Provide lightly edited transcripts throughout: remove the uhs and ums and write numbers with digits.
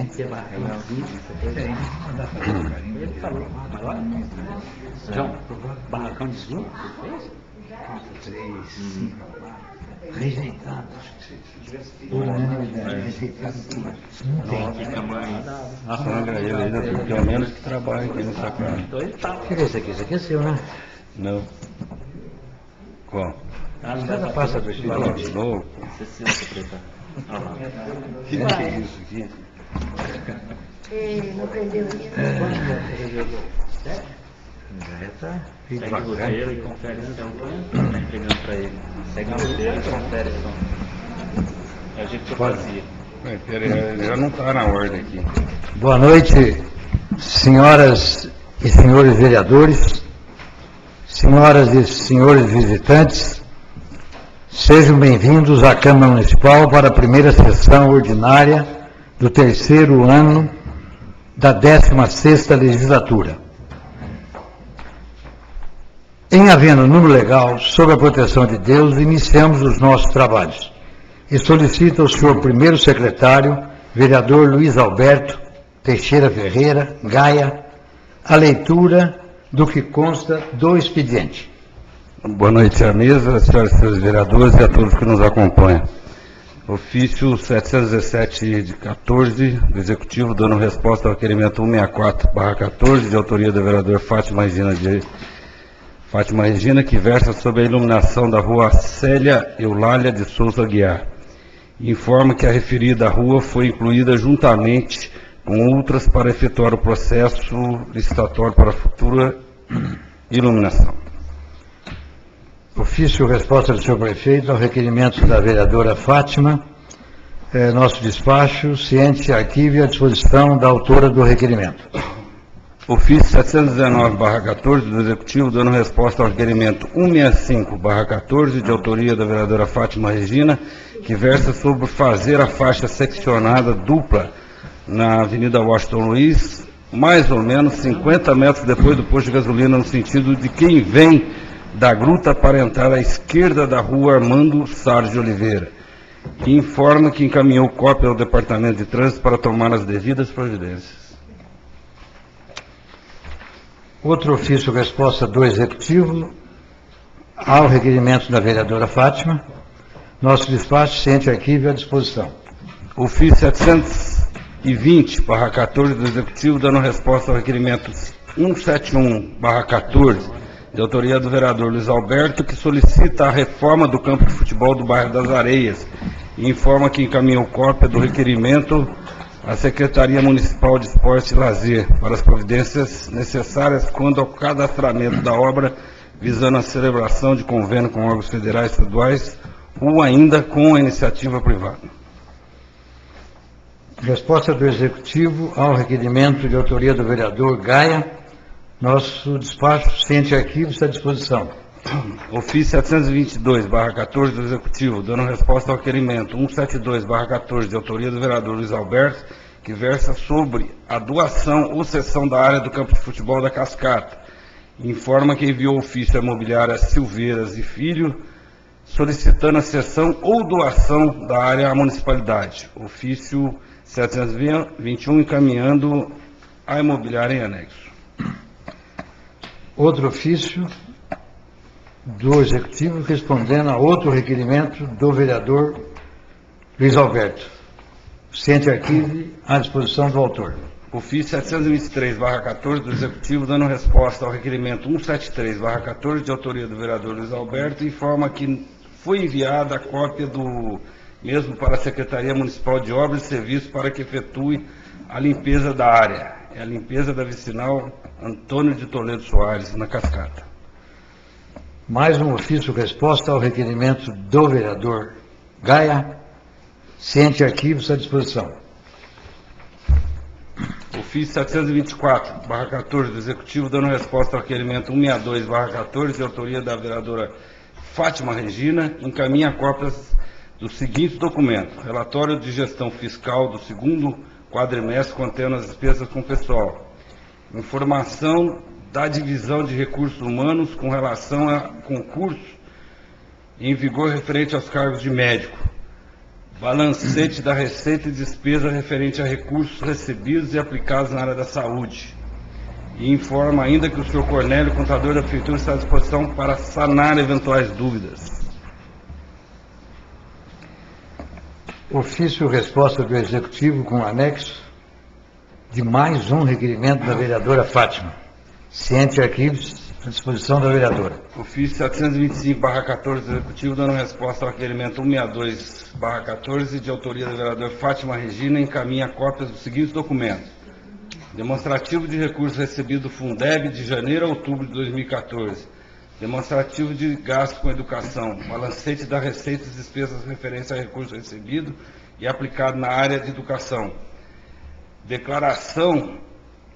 Que lá, ele falou, agora? João, barracão de esgoto? Rejeitado. Nossa, anda ele ainda, pelo menos que trabalha aqui no sacrário. O que é isso aqui? Isso aqui é seu, né? Não. Qual? Cada passa do expediente. Novo. Que é isso aqui? Não prendeu ainda. Já tá. Segue o roteiro e confere então quem está entregando para ele. Segue o roteiro e confere então. É o jeito que eu fazia. Ele já não está na ordem aqui. Boa noite, senhoras e senhores vereadores, senhoras e senhores visitantes. Sejam bem-vindos à Câmara Municipal para a primeira sessão ordinária do terceiro ano da 16ª legislatura. Em havendo número legal, sob a proteção de Deus, iniciamos os nossos trabalhos. E solicito ao senhor primeiro secretário, vereador Luiz Alberto Teixeira Ferreira, Gaia, a leitura do que consta do expediente. Boa noite à mesa, senhoras e senhores vereadores e a todos que nos acompanham. Ofício 717 de 14 do Executivo, dando resposta ao requerimento 164/14, de autoria da vereadora Fátima Regina, que versa sobre a iluminação da rua Célia Eulália de Souza Guiar. Informa que a referida rua foi incluída juntamente com outras para efetuar o processo licitatório para a futura iluminação. Ofício resposta do senhor prefeito ao requerimento da vereadora Fátima. Nosso despacho, ciente, arquivo e à disposição da autora do requerimento. Ofício 719/14 do Executivo, dando resposta ao requerimento 165/14, de autoria da vereadora Fátima Regina, que versa sobre fazer a faixa seccionada dupla na Avenida Washington Luiz, mais ou menos 50 metros depois do posto de gasolina, no sentido de quem vem da gruta para entrar à esquerda da rua Armando Salles de Oliveira, que informa que encaminhou cópia ao Departamento de Trânsito para tomar as devidas providências. Outro ofício resposta do Executivo ao requerimento da vereadora Fátima. Nosso despacho, ciente, arquivo e à disposição. Ofício 720/14 do Executivo, dando resposta ao requerimento 171/14, de autoria do vereador Luiz Alberto, que solicita a reforma do campo de futebol do bairro das Areias e informa que encaminhou cópia do requerimento à Secretaria Municipal de Esporte e Lazer para as providências necessárias quando ao cadastramento da obra, visando a celebração de convênio com órgãos federais e estaduais ou ainda com a iniciativa privada. Resposta do Executivo ao requerimento de autoria do vereador Gaia. Nosso despacho, ciente, arquivo, está à disposição. Ofício 722/14 do Executivo, dando resposta ao requerimento 172/14, de autoria do vereador Luiz Alberto, que versa sobre a doação ou cessão da área do campo de futebol da Cascata. Informa que enviou ofício à imobiliária Silveiras e Filho, solicitando a cessão ou doação da área à municipalidade. Ofício 721, encaminhando à imobiliária em anexo. Outro ofício do Executivo respondendo a outro requerimento do vereador Luiz Alberto. Ciente, arquivo à disposição do autor. Ofício 723/14 do Executivo, dando resposta ao requerimento 173/14, de autoria do vereador Luiz Alberto, informa que foi enviada a cópia do mesmo para a Secretaria Municipal de Obras e Serviços para que efetue a limpeza da área. É a limpeza da vicinal Antônio de Toledo Soares, na Cascata. Mais um ofício resposta ao requerimento do vereador Gaia. Ciente, arquivos à disposição. Ofício 724/14 do Executivo, dando resposta ao requerimento 162/14, de autoria da vereadora Fátima Regina, encaminha cópias dos seguintes documentos: relatório de gestão fiscal do segundo quadrimestre contendo as despesas com pessoal, informação da divisão de recursos humanos com relação a concurso em vigor referente aos cargos de médico, Balancete da receita e despesa referente a recursos recebidos e aplicados na área da saúde. E informa ainda que o senhor Cornélio, contador da Prefeitura, está à disposição para sanar eventuais dúvidas. Ofício resposta do Executivo com anexo de mais um requerimento da vereadora Fátima. Ciente arquivos à disposição da vereadora. Ofício 725/14 do Executivo, dando resposta ao requerimento 162/14, de autoria da vereadora Fátima Regina, encaminha cópias dos seguintes documentos. Demonstrativo de recursos recebido do Fundeb de janeiro a outubro de 2014. Demonstrativo de gasto com educação. Balancete da receita e despesas referentes a recursos recebido e aplicado na área de educação. Declaração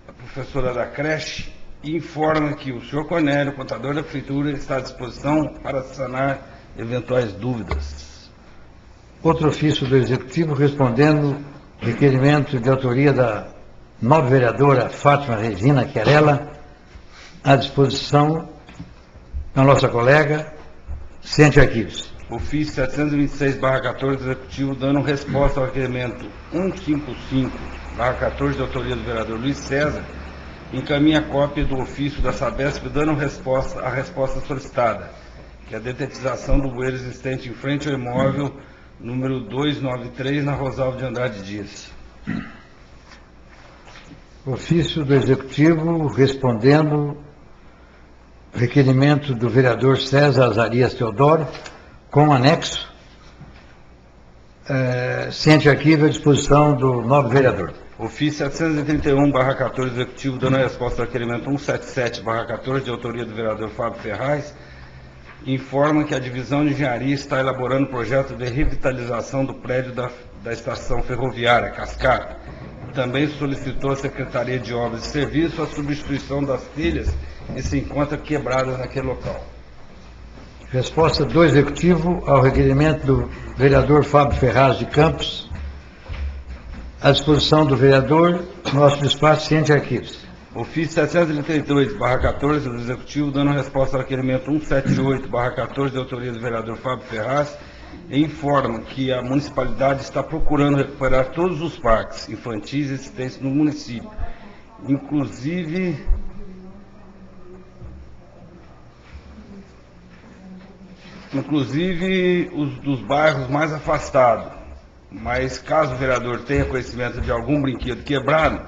da professora da creche informa que o senhor Cornélio, contador da Prefeitura, está à disposição para sanar eventuais dúvidas. Outro ofício do Executivo respondendo requerimento de autoria da nova vereadora Fátima Regina Querela, à disposição da nossa colega, ciente arquivos. Ofício 726/14 do Executivo, dando resposta ao requerimento 155/14, de autoria do vereador Luiz César, encaminha cópia do ofício da Sabesp, dando resposta à resposta solicitada, que é a detetização do bueiro existente em frente ao imóvel número 293, na Rosalvo de Andrade Dias. Ofício do Executivo respondendo requerimento do vereador César Azarias Teodoro, com anexo, ciente arquivo à disposição do novo vereador. Ofício 731/14 do Executivo, dando resposta ao requerimento 177/14, de autoria do vereador Fábio Ferraz, informa que a Divisão de Engenharia está elaborando projeto de revitalização do prédio da estação ferroviária Cascata. Também solicitou à Secretaria de Obras e Serviços a substituição das telhas que se encontram quebradas naquele local. Resposta do Executivo ao requerimento do vereador Fábio Ferraz de Campos, à disposição do vereador, nosso despacho, ciente arquivos. Ofício 732/14 do Executivo, dando resposta ao requerimento 178/14, de autoria do vereador Fábio Ferraz, informa que a municipalidade está procurando recuperar todos os parques infantis existentes no município, inclusive os dos bairros mais afastados. Mas caso o vereador tenha conhecimento de algum brinquedo quebrado,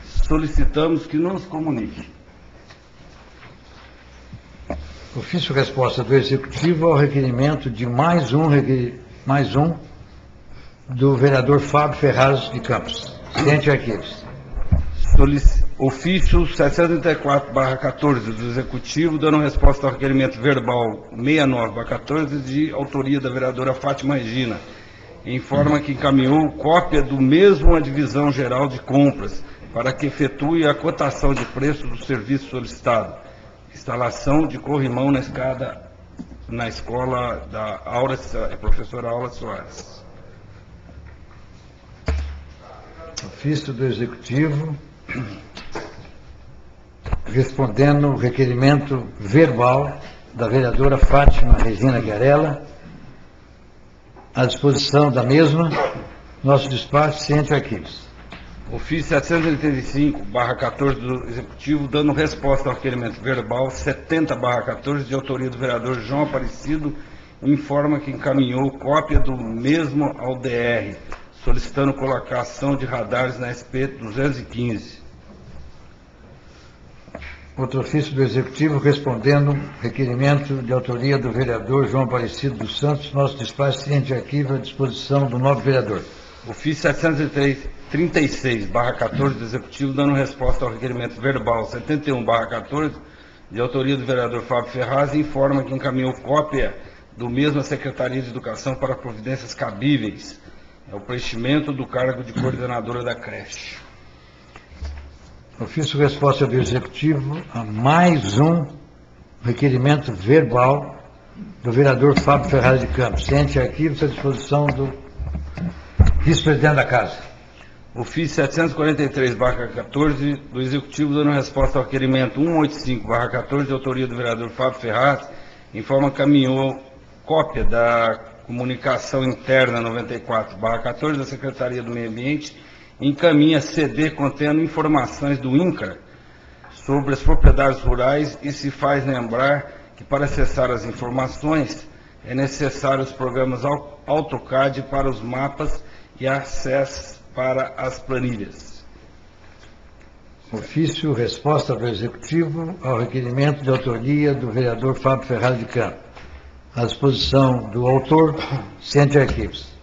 solicitamos que nos comunique. Ofício resposta do Executivo ao requerimento de mais um do vereador Fábio Ferraz de Campos. Ciente arquivos. Ofício 734/14 do Executivo, dando resposta ao requerimento verbal 69/14, de autoria da vereadora Fátima Regina. Informa que encaminhou cópia do mesmo à Divisão Geral de Compras, para que efetue a cotação de preço do serviço solicitado. Instalação de corrimão na escola da professora Aura Soares. Ofício do Executivo respondendo o requerimento verbal da vereadora Fátima Regina Querela, à disposição da mesma, nosso despacho, ciente arquivos. Ofício 785/14 do Executivo, dando resposta ao requerimento verbal 70/14, de autoria do vereador João Aparecido, informa que encaminhou cópia do mesmo ao DR, solicitando colocação de radares na SP 215. Outro ofício do Executivo respondendo requerimento de autoria do vereador João Aparecido dos Santos, nosso despacho, ciente arquivo à disposição do novo vereador. Ofício 736/14 do Executivo, dando resposta ao requerimento verbal 71/14, de autoria do vereador Fábio Ferraz, informa que encaminhou cópia do mesmo à Secretaria de Educação para providências cabíveis. É o preenchimento do cargo de coordenadora da creche. Ofício resposta do Executivo a mais um requerimento verbal do vereador Fábio Ferraz de Campos. Ciente arquivos à disposição do vice-presidente da Casa. Ofício 743/14 do Executivo, dando resposta ao requerimento 185/14, de autoria do vereador Fábio Ferraz, informa que encaminhou cópia da Comunicação Interna 94/14 da Secretaria do Meio Ambiente encaminha CD contendo informações do INCRA sobre as propriedades rurais e se faz lembrar que para acessar as informações é necessário os programas AutoCAD para os mapas e acesso para as planilhas. Ofício, resposta do Executivo ao requerimento de autoria do vereador Fábio Ferraz de Campos. À disposição do autor, Centro Arquivos.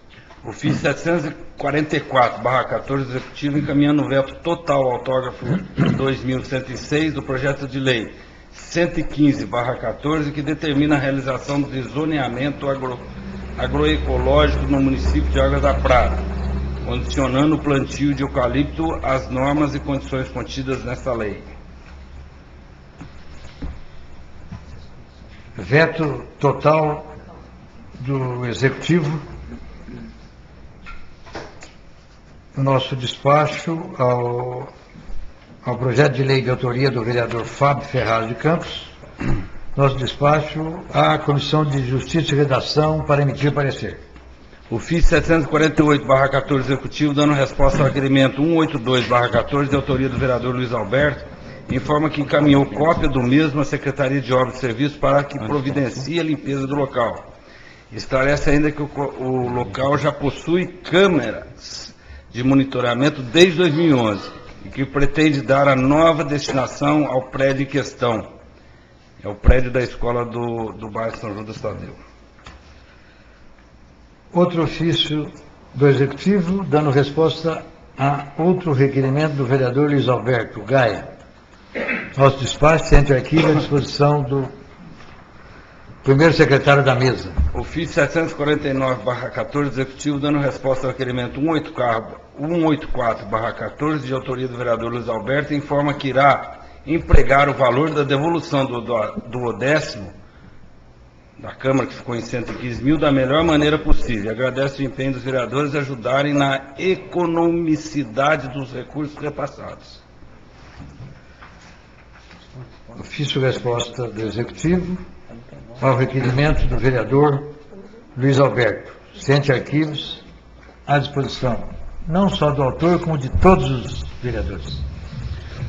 Ofício 744/14 do Executivo encaminhando o veto total ao autógrafo 2106 do projeto de lei 115/14 que determina a realização de zoneamento agroecológico no município de Águas da Prata, condicionando o plantio de eucalipto às normas e condições contidas nesta lei. Veto total do Executivo. O nosso despacho ao projeto de lei de autoria do vereador Fábio Ferraz de Campos. Nosso despacho à Comissão de Justiça e Redação para emitir parecer. Ofício 748/14 Executivo, dando resposta ao requerimento 182/14 de autoria do vereador Luiz Alberto, informa que encaminhou cópia do mesmo à Secretaria de Obras e Serviços para que providencie a limpeza do local. Esclarece ainda que o local já possui câmeras de monitoramento desde 2011 e que pretende dar a nova destinação ao prédio em questão. É o prédio da escola do bairro São Judas Tadeu. Outro ofício do Executivo, dando resposta a outro requerimento do vereador Luiz Alberto Gaia. Nosso despacho, Centro Arquivo, à disposição do primeiro secretário da mesa. Ofício 749/14 Executivo, dando resposta ao requerimento 184/14 de autoria do vereador Luiz Alberto, informa que irá empregar o valor da devolução do odécimo da Câmara, que ficou em 115 mil, da melhor maneira possível. Agradece o empenho dos vereadores a ajudarem na economicidade dos recursos repassados. Ofício resposta do Executivo ao requerimento do vereador Luiz Alberto. Centro Arquivos à disposição, não só do autor, como de todos os vereadores.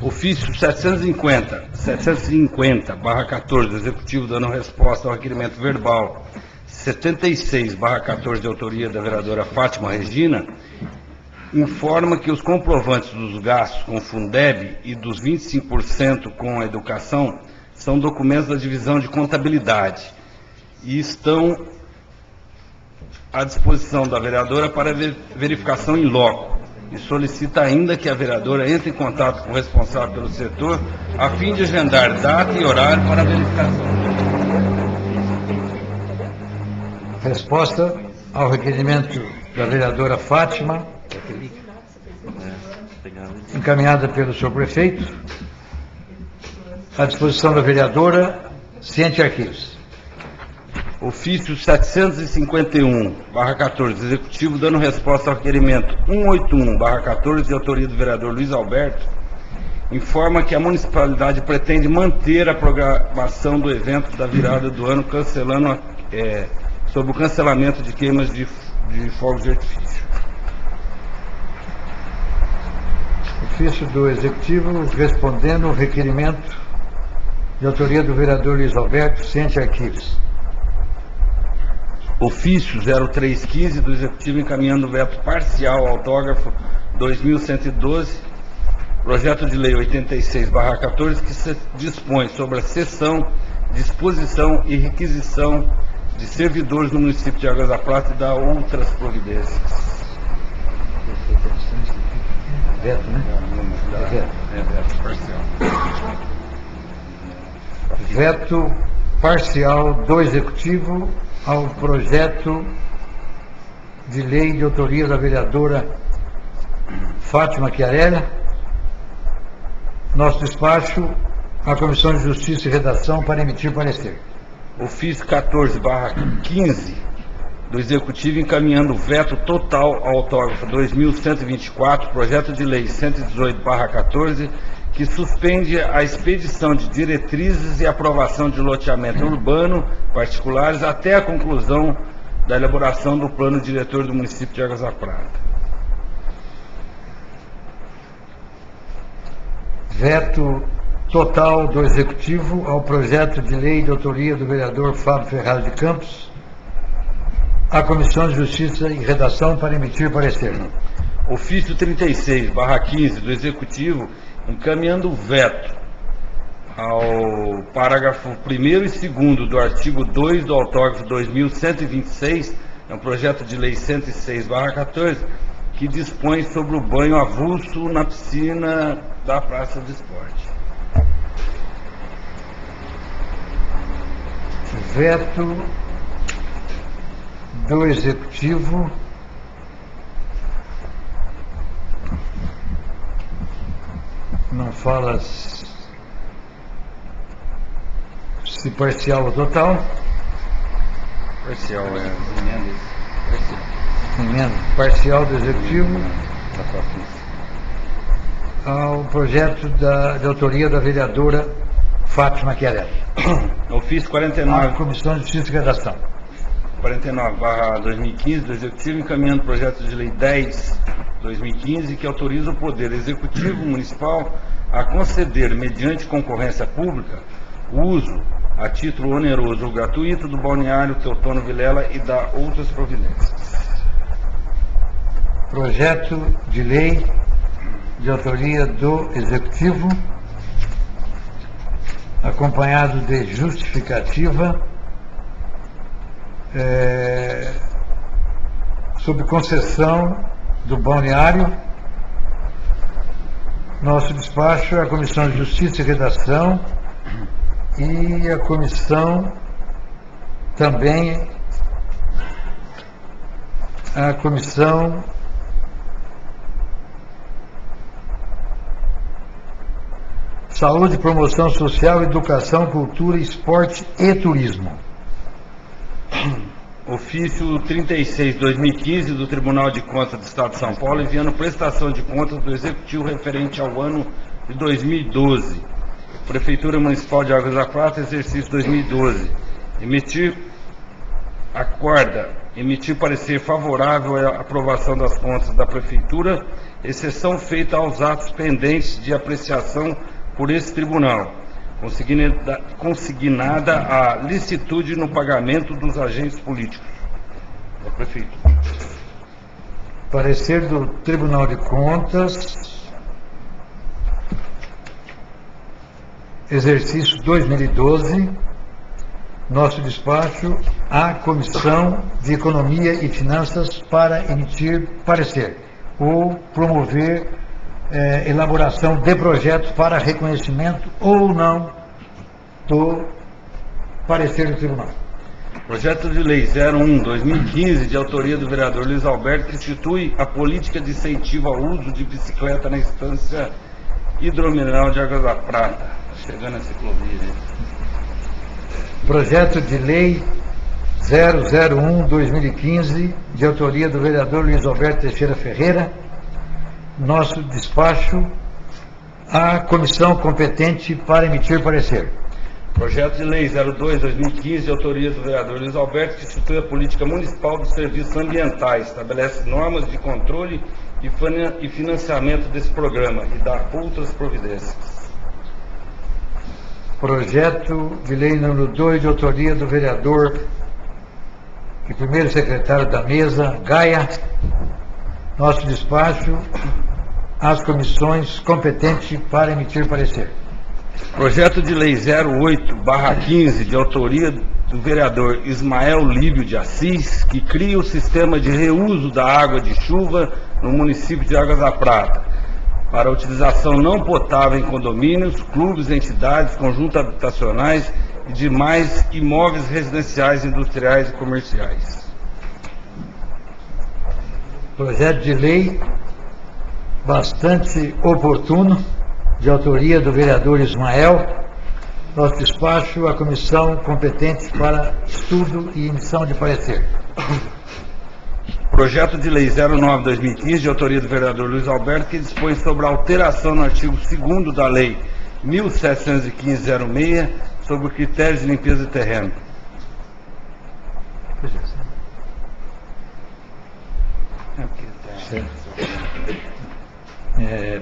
Ofício 750/14 do Executivo, dando resposta ao requerimento verbal 76/14 de autoria da vereadora Fátima Regina, informa que os comprovantes dos gastos com o Fundeb e dos 25% com a educação são documentos da divisão de contabilidade e estão à disposição da vereadora para verificação em loco. E solicita ainda que a vereadora entre em contato com o responsável pelo setor a fim de agendar data e horário para a verificação. Resposta ao requerimento da vereadora Fátima, encaminhada pelo senhor prefeito, à disposição da vereadora, Ciente Arquivos. Ofício 751/14 Executivo, dando resposta ao requerimento 181/14 de autoria do vereador Luiz Alberto, informa que a municipalidade pretende manter a programação do evento da virada do ano, cancelando sobre o cancelamento de queimas de fogos de artifício. Ofício do Executivo respondendo ao requerimento de autoria do vereador Luiz Alberto, Ciente Arquivos. Ofício 0315 do Executivo encaminhando veto parcial ao autógrafo 2112, projeto de lei 86/14, que se dispõe sobre a cessão, disposição e requisição de servidores no município de Águas da Prata e dá outras providências. Veto, né? Veto parcial. Veto parcial do Executivo ao projeto de lei de autoria da vereadora Fátima Chiarella. Nosso despacho à Comissão de Justiça e Redação para emitir parecer. Ofício 14/15 do Executivo encaminhando veto total ao autógrafo 2124, projeto de lei 118/14, que suspende a expedição de diretrizes e aprovação de loteamento urbano particulares até a conclusão da elaboração do plano diretor do município de Águas da Prata. Veto total do Executivo ao projeto de lei de autoria do vereador Fábio Ferraz de Campos, à Comissão de Justiça e Redação para emitir parecer. Ofício 36/15 do Executivo, encaminhando o veto ao parágrafo 1º e 2º do artigo 2 do autógrafo 2126, é um projeto de lei 106/14, que dispõe sobre o banho avulso na piscina da Praça do Esporte. Veto do Executivo não fala se parcial ou total. Parcial, é. Emenda parcial do Executivo ao projeto de autoria da vereadora Fátima Chiarelli. Ofício À 49. Comissão de Justiça e Redação. 49/2015 do Executivo, encaminhando o projeto de lei 10/2015, que autoriza o Poder Executivo Municipal a conceder, mediante concorrência pública, o uso a título oneroso ou gratuito do balneário Teotônio Vilela e da outras providências. Projeto de lei de autoria do Executivo, acompanhado de justificativa, sob concessão do balneário. Nosso despacho é a Comissão de Justiça e Redação e a comissão também, a Comissão Saúde, Promoção Social, Educação, Cultura, Esporte e Turismo. Ofício 36/2015 do Tribunal de Contas do Estado de São Paulo, enviando prestação de contas do Executivo referente ao ano de 2012. Prefeitura Municipal de Águas da Prata, exercício 2012. Emitir parecer favorável à aprovação das contas da Prefeitura, exceção feita aos atos pendentes de apreciação por esse tribunal, consignada a licitude no pagamento dos agentes políticos da Prefeitura. Parecer do Tribunal de Contas, exercício 2012, nosso despacho à Comissão de Economia e Finanças para emitir parecer ou promover elaboração de projetos para reconhecimento ou não do parecer do tribunal. Projeto de lei 01/2015, de autoria do vereador Luiz Alberto, que institui a política de incentivo ao uso de bicicleta na instância hidromineral de Águas da Prata. Chegando a ciclovia, né? Projeto de lei 001/2015, de autoria do vereador Luiz Alberto Teixeira Ferreira. Nosso despacho à comissão competente para emitir parecer. Projeto de lei 02/2015, de autoria do vereador Luiz Alberto, que institui a política municipal dos serviços ambientais, estabelece normas de controle e financiamento desse programa e dá outras providências. Projeto de lei número 2, de autoria do vereador e primeiro secretário da mesa, Gaia. Nosso despacho às comissões competentes para emitir parecer. Projeto de lei 08/15, de autoria do vereador Ismael Líbio de Assis, que cria o sistema de reuso da água de chuva no município de Águas da Prata, para utilização não potável em condomínios, clubes, entidades, conjuntos habitacionais e demais imóveis residenciais, industriais e comerciais. Projeto de lei bastante oportuno, de autoria do vereador Ismael. Nosso despacho à comissão competente para estudo e emissão de parecer. Projeto de lei 09/2015, de autoria do vereador Luiz Alberto, que dispõe sobre a alteração no artigo 2º da lei 1715/06, sobre critérios de limpeza de terreno.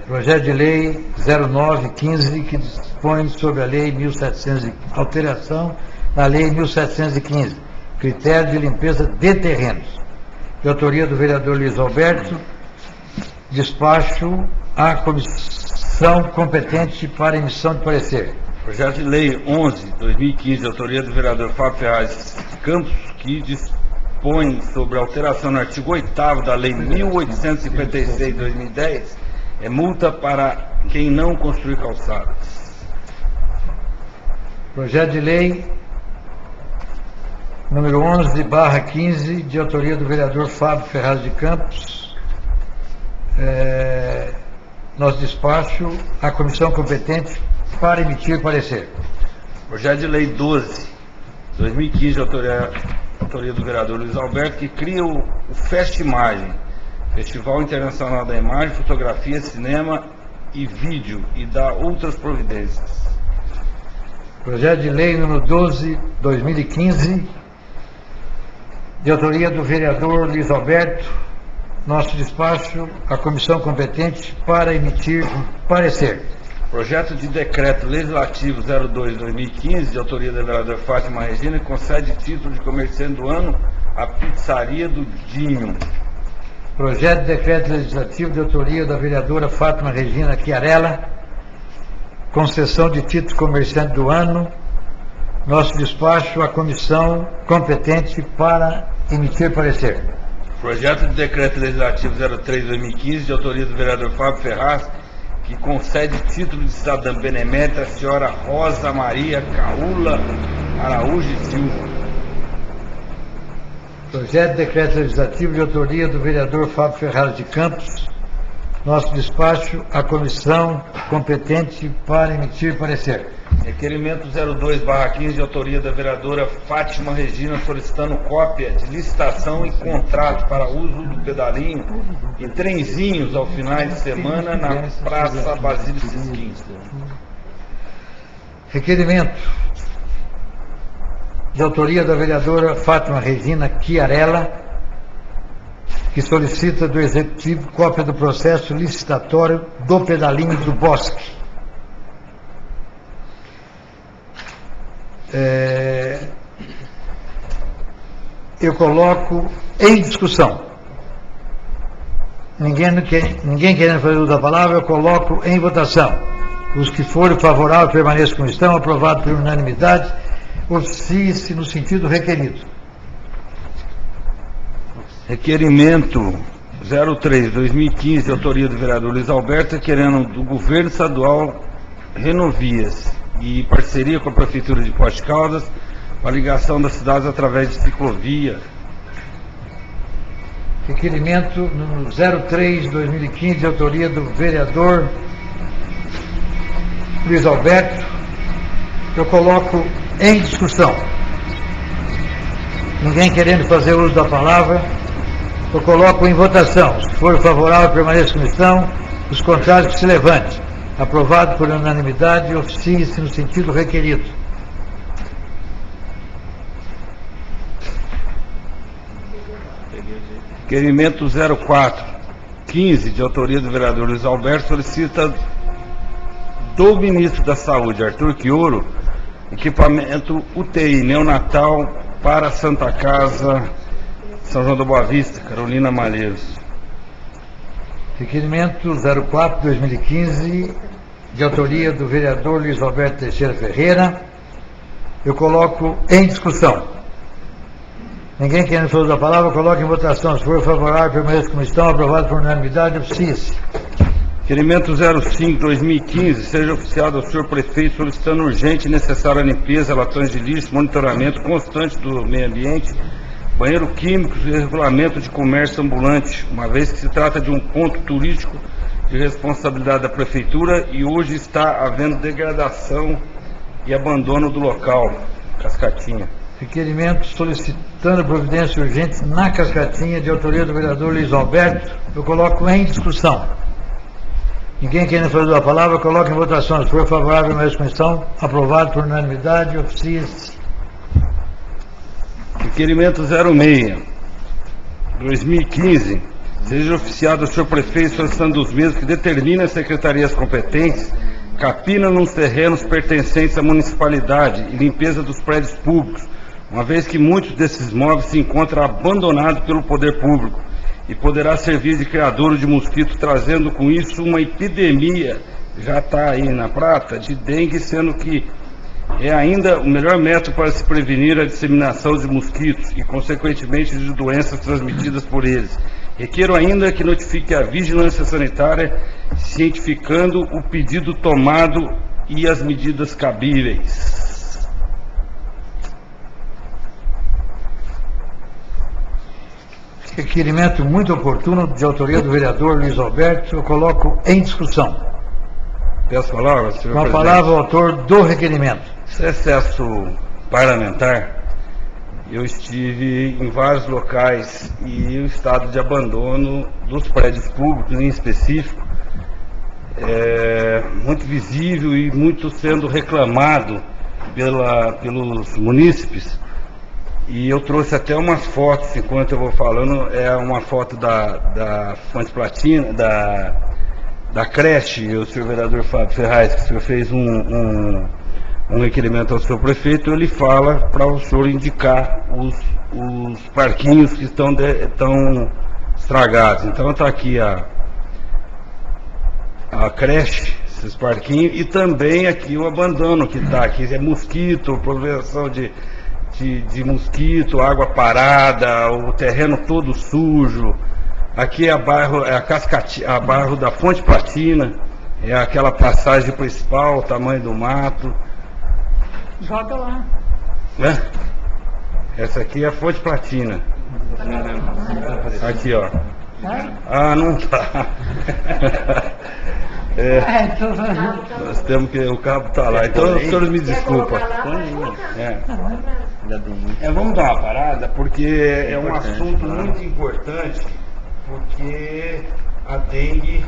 Projeto de lei 0915, que dispõe sobre a lei 1700, alteração na lei 1715, critério de limpeza de terrenos. De autoria do vereador Luiz Alberto, despacho à comissão competente para emissão de parecer. Projeto de lei 11/2015, de autoria do vereador Fábio Ferraz Campos, que dispõe sobre a alteração no artigo 8º da lei 1856/2010, é multa para quem não construir calçadas. Projeto de lei número 11/15, de autoria do vereador Fábio Ferraz de Campos, nosso despacho à comissão competente para emitir parecer. Projeto de lei 12/2015, de autoria do vereador Luiz Alberto, que cria o Festimagem, Festival Internacional da Imagem, Fotografia, Cinema e Vídeo, e dá outras providências. Projeto de lei número 12/2015, de autoria do vereador Luiz Alberto, nosso despacho à comissão competente para emitir parecer. Projeto de decreto legislativo 02/2015, de autoria da vereadora Fátima Regina, que concede título de comerciante do ano à Pizzaria do Dinho. Projeto de decreto legislativo de autoria da vereadora Fátima Regina Chiarella, concessão de título comerciante do ano, nosso despacho à comissão competente para emitir parecer. Projeto de decreto legislativo 03/2015, de autoria do vereador Fábio Ferraz, que concede título de cidadã benemérita à senhora Rosa Maria Caula Araújo e Silva. Projeto de decreto legislativo de autoria do vereador Fábio Ferraz de Campos, nosso despacho à comissão competente para emitir parecer. Requerimento 02/15, de autoria da vereadora Fátima Regina, solicitando cópia de licitação e contrato para uso do pedalinho e trenzinhos ao finais de semana na Praça Basílio Sisquim. Requerimento de autoria da vereadora Fátima Regina Chiarella, que solicita do Executivo cópia do processo licitatório do pedalinho do Bosque. Eu coloco em discussão. Ninguém querendo fazer uso da palavra, eu coloco em votação. Os que forem favoráveis permaneçam como estão, aprovado por unanimidade, oficie-se no sentido requerido. Requerimento 03/2015, de autoria do vereador Luiz Alberto, requerendo do governo estadual Renovias e parceria com a Prefeitura de Poços de Caldas para a ligação das cidades através de ciclovia. Requerimento número 03/2015, de autoria do vereador Luiz Alberto, eu coloco em discussão. Ninguém querendo fazer uso da palavra, eu coloco em votação. Se for favorável, permaneça como estão. Os contrários, que se levante. Aprovado por unanimidade, oficie-se no sentido requerido. Requerimento 04/15, de autoria do vereador Luiz Alberto, solicita do ministro da Saúde, Arthur Quioro, equipamento UTI neonatal para a Santa Casa São João da Boa Vista, Carolina Malheiros. Requerimento 04/2015, de autoria do vereador Luiz Alberto Teixeira Ferreira, eu coloco em discussão. Ninguém querendo falar da palavra, eu coloco em votação. Se for favorável, permaneça como estão, aprovado por unanimidade, oficie-se. Requerimento 05/2015, seja oficiado ao senhor prefeito solicitando urgente e necessária limpeza, latões de lixo, monitoramento constante do meio ambiente, banheiro químico e regulamento de comércio ambulante, uma vez que se trata de um ponto turístico de responsabilidade da prefeitura e hoje está havendo degradação e abandono do local. Cascatinha. Requerimento solicitando providência urgente na Cascatinha, de autoria do vereador Luiz Alberto, eu coloco em discussão. Ninguém querendo fazer a palavra, coloca em votação. Se for favorável à comissão, aprovado por unanimidade, oficie-se. Requerimento 06/2015, Seja oficiado ao senhor prefeito solicitando dos mesmos que determine as secretarias competentes capina nos terrenos pertencentes à municipalidade e limpeza dos prédios públicos, uma vez que muitos desses imóveis se encontram abandonados pelo poder público e poderá servir de criadouro de mosquitos, trazendo com isso uma epidemia, já está aí na prata, de dengue, sendo que é ainda o melhor método para se prevenir a disseminação de mosquitos e, consequentemente, de doenças transmitidas por eles. Requero ainda que notifique a Vigilância Sanitária, cientificando o pedido tomado e as medidas cabíveis. Requerimento muito oportuno, de autoria do vereador Luiz Alberto, eu coloco em discussão. Peço a palavra, senhor Com a presidente. palavra o autor do requerimento. Esse excesso parlamentar, eu estive em vários locais e o estado de abandono dos prédios públicos, em específico, é muito visível e muito sendo reclamado pelos munícipes. E eu trouxe até umas fotos, enquanto eu vou falando, é uma foto da Fonte Platina, da creche, o senhor vereador Fábio Ferraz, que o senhor fez um requerimento ao seu prefeito, ele fala para o senhor indicar os parquinhos que estão estragados. Então está aqui a creche, esses parquinhos, e também aqui o abandono que está aqui, é mosquito, proliferação de mosquito, água parada, o terreno todo sujo. Aqui é a bairro da Fonte Platina, é aquela passagem principal, o tamanho do mato. Joga lá. Né? Essa aqui é a Fonte Platina. Aqui, ó. Ah, não tá. Nós temos que... O cabo tá lá. Então, os senhores me desculpam. Vamos dar uma parada, porque é um assunto muito importante, porque a dengue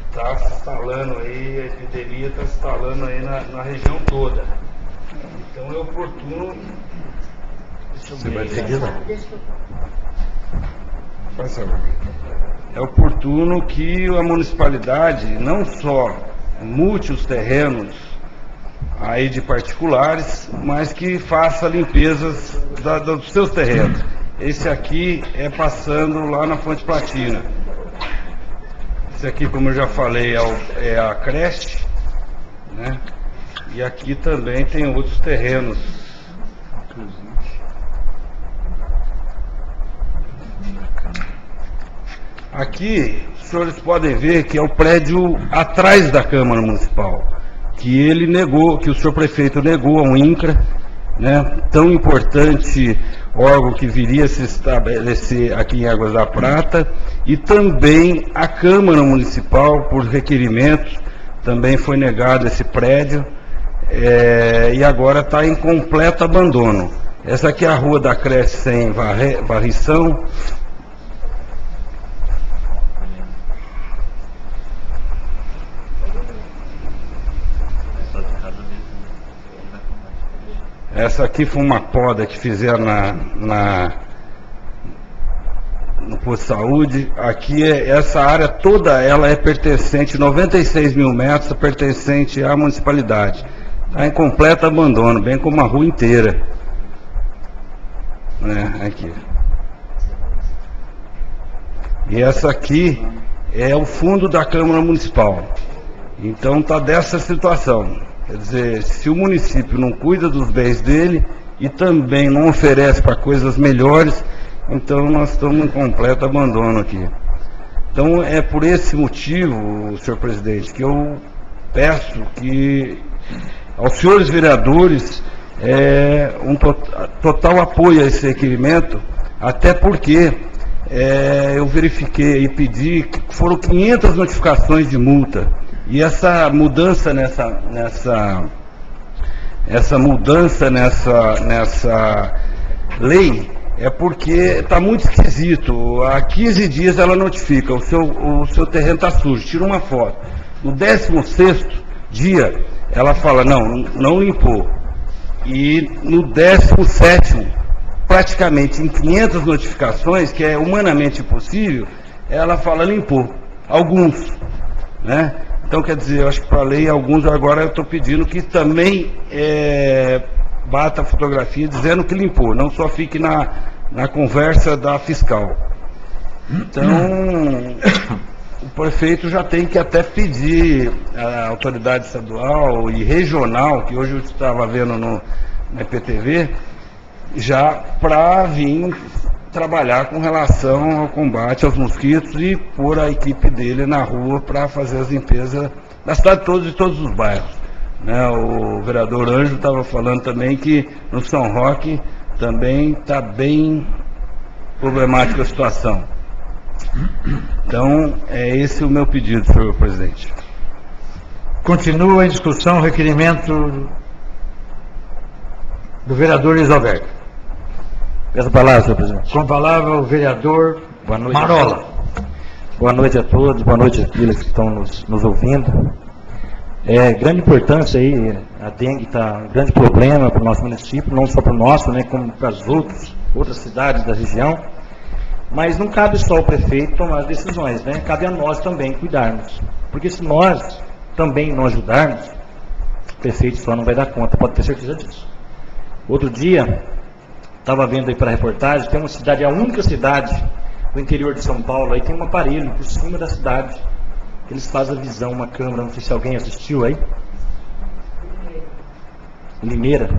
está se instalando aí, a epidemia está se instalando aí na região toda. Então é oportuno. Você vai ter que dar. Faz favor. É oportuno que a municipalidade não só multe os terrenos aí de particulares, mas que faça limpezas dos seus terrenos. Esse aqui é passando lá na Fonte Platina. Esse aqui, como eu já falei, é a creche, né? E aqui também tem outros terrenos. Aqui, os senhores podem ver que é o prédio atrás da Câmara Municipal, que ele negou, que o senhor prefeito negou ao INCRA, né, tão importante órgão que viria a se estabelecer aqui em Águas da Prata, e também a Câmara Municipal, por requerimentos, também foi negado esse prédio, e agora está em completo abandono. Essa aqui é a rua da creche sem varrição. Essa aqui foi uma poda que fizeram no posto de saúde. Aqui, essa área toda, ela é pertencente, 96 mil metros, pertencente à municipalidade. Está em completo abandono, bem como a rua inteira. Aqui. E essa aqui é o fundo da Câmara Municipal. Então está dessa situação. Quer dizer, se o município não cuida dos bens dele e também não oferece para coisas melhores, então nós estamos em completo abandono aqui. Então é por esse motivo, senhor presidente, que eu peço que aos senhores vereadores um total apoio a esse requerimento, até porque eu verifiquei e pedi que foram 500 notificações de multa. E essa mudança nessa lei é porque está muito esquisito. Há 15 dias ela notifica, o seu terreno está sujo, tira uma foto. No 16º dia, ela fala, não limpou. E no 17º, praticamente em 500 notificações, que é humanamente impossível, ela fala limpou. Alguns, né? Então, quer dizer, eu acho que para a lei, alguns agora eu estou pedindo que também bata a fotografia dizendo que limpou, não só fique na conversa da fiscal. Então, o prefeito já tem que até pedir à autoridade estadual e regional, que hoje eu estava vendo no IPTV, já para vir trabalhar com relação ao combate aos mosquitos e pôr a equipe dele na rua para fazer as limpezas da cidade toda e de todos os bairros. Né? O vereador Ângelo estava falando também que no São Roque também está bem problemática a situação. Então, é esse o meu pedido, senhor presidente. Continua em discussão o requerimento do vereador Luiz Alberto. Peço a palavra, senhor presidente. Com a palavra o vereador Boa noite. Marola. Boa noite a todos, boa noite àqueles que estão nos ouvindo. Grande importância aí, a dengue está um grande problema para o nosso município, não só para o nosso, né, como para as outras cidades da região. Mas não cabe só ao prefeito tomar as decisões, né? Cabe a nós também cuidarmos. Porque se nós também não ajudarmos, o prefeito só não vai dar conta, pode ter certeza disso. Outro dia, estava vendo aí para a reportagem, tem uma cidade, a única cidade do interior de São Paulo, aí tem um aparelho por cima da cidade, que eles fazem a visão, uma câmera, não sei se alguém assistiu aí. Limeira,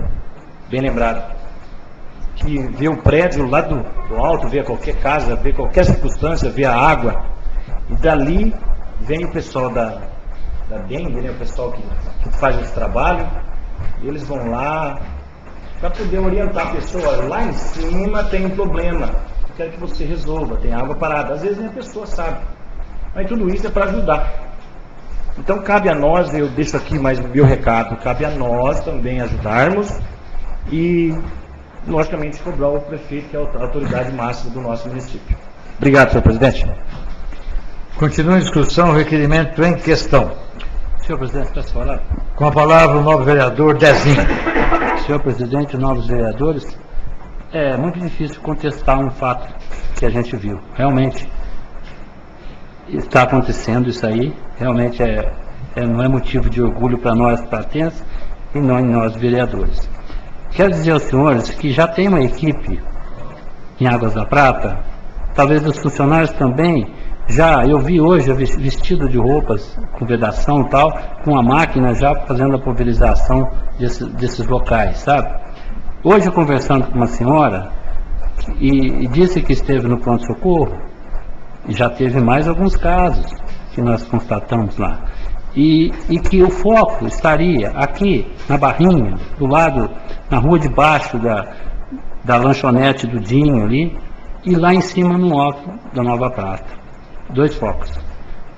bem lembrado. Que vê o prédio lá do alto, vê qualquer casa, vê qualquer circunstância, vê a água, e dali vem o pessoal da dengue, né, o pessoal que faz esse trabalho, e eles vão lá para poder orientar a pessoa. Lá em cima tem um problema, eu quero que você resolva, tem água parada. Às vezes nem a pessoa sabe, mas tudo isso é para ajudar. Então cabe a nós, eu deixo aqui mais o meu recado, cabe a nós também ajudarmos e logicamente cobrar o prefeito, que é a autoridade máxima do nosso município. Obrigado, senhor presidente. Continua em discussão o requerimento em questão. Senhor presidente, posso falar? Com a palavra o novo vereador Dezinho. Senhor presidente, novos vereadores, é muito difícil contestar um fato que a gente viu. Realmente está acontecendo isso aí, realmente não é motivo de orgulho para nós pratenses e não em nós vereadores. Quero dizer aos senhores que já tem uma equipe em Águas da Prata, talvez os funcionários também, eu vi hoje vestido de roupas com vedação e tal, com a máquina já fazendo a pulverização desses locais, sabe? Hoje, conversando com uma senhora, e disse que esteve no pronto-socorro, e já teve mais alguns casos que nós constatamos lá, e que o foco estaria aqui, na Barrinha, do lado, na rua de baixo da lanchonete do Dinho ali, e lá em cima no alto da Nova Prata. 2 focos,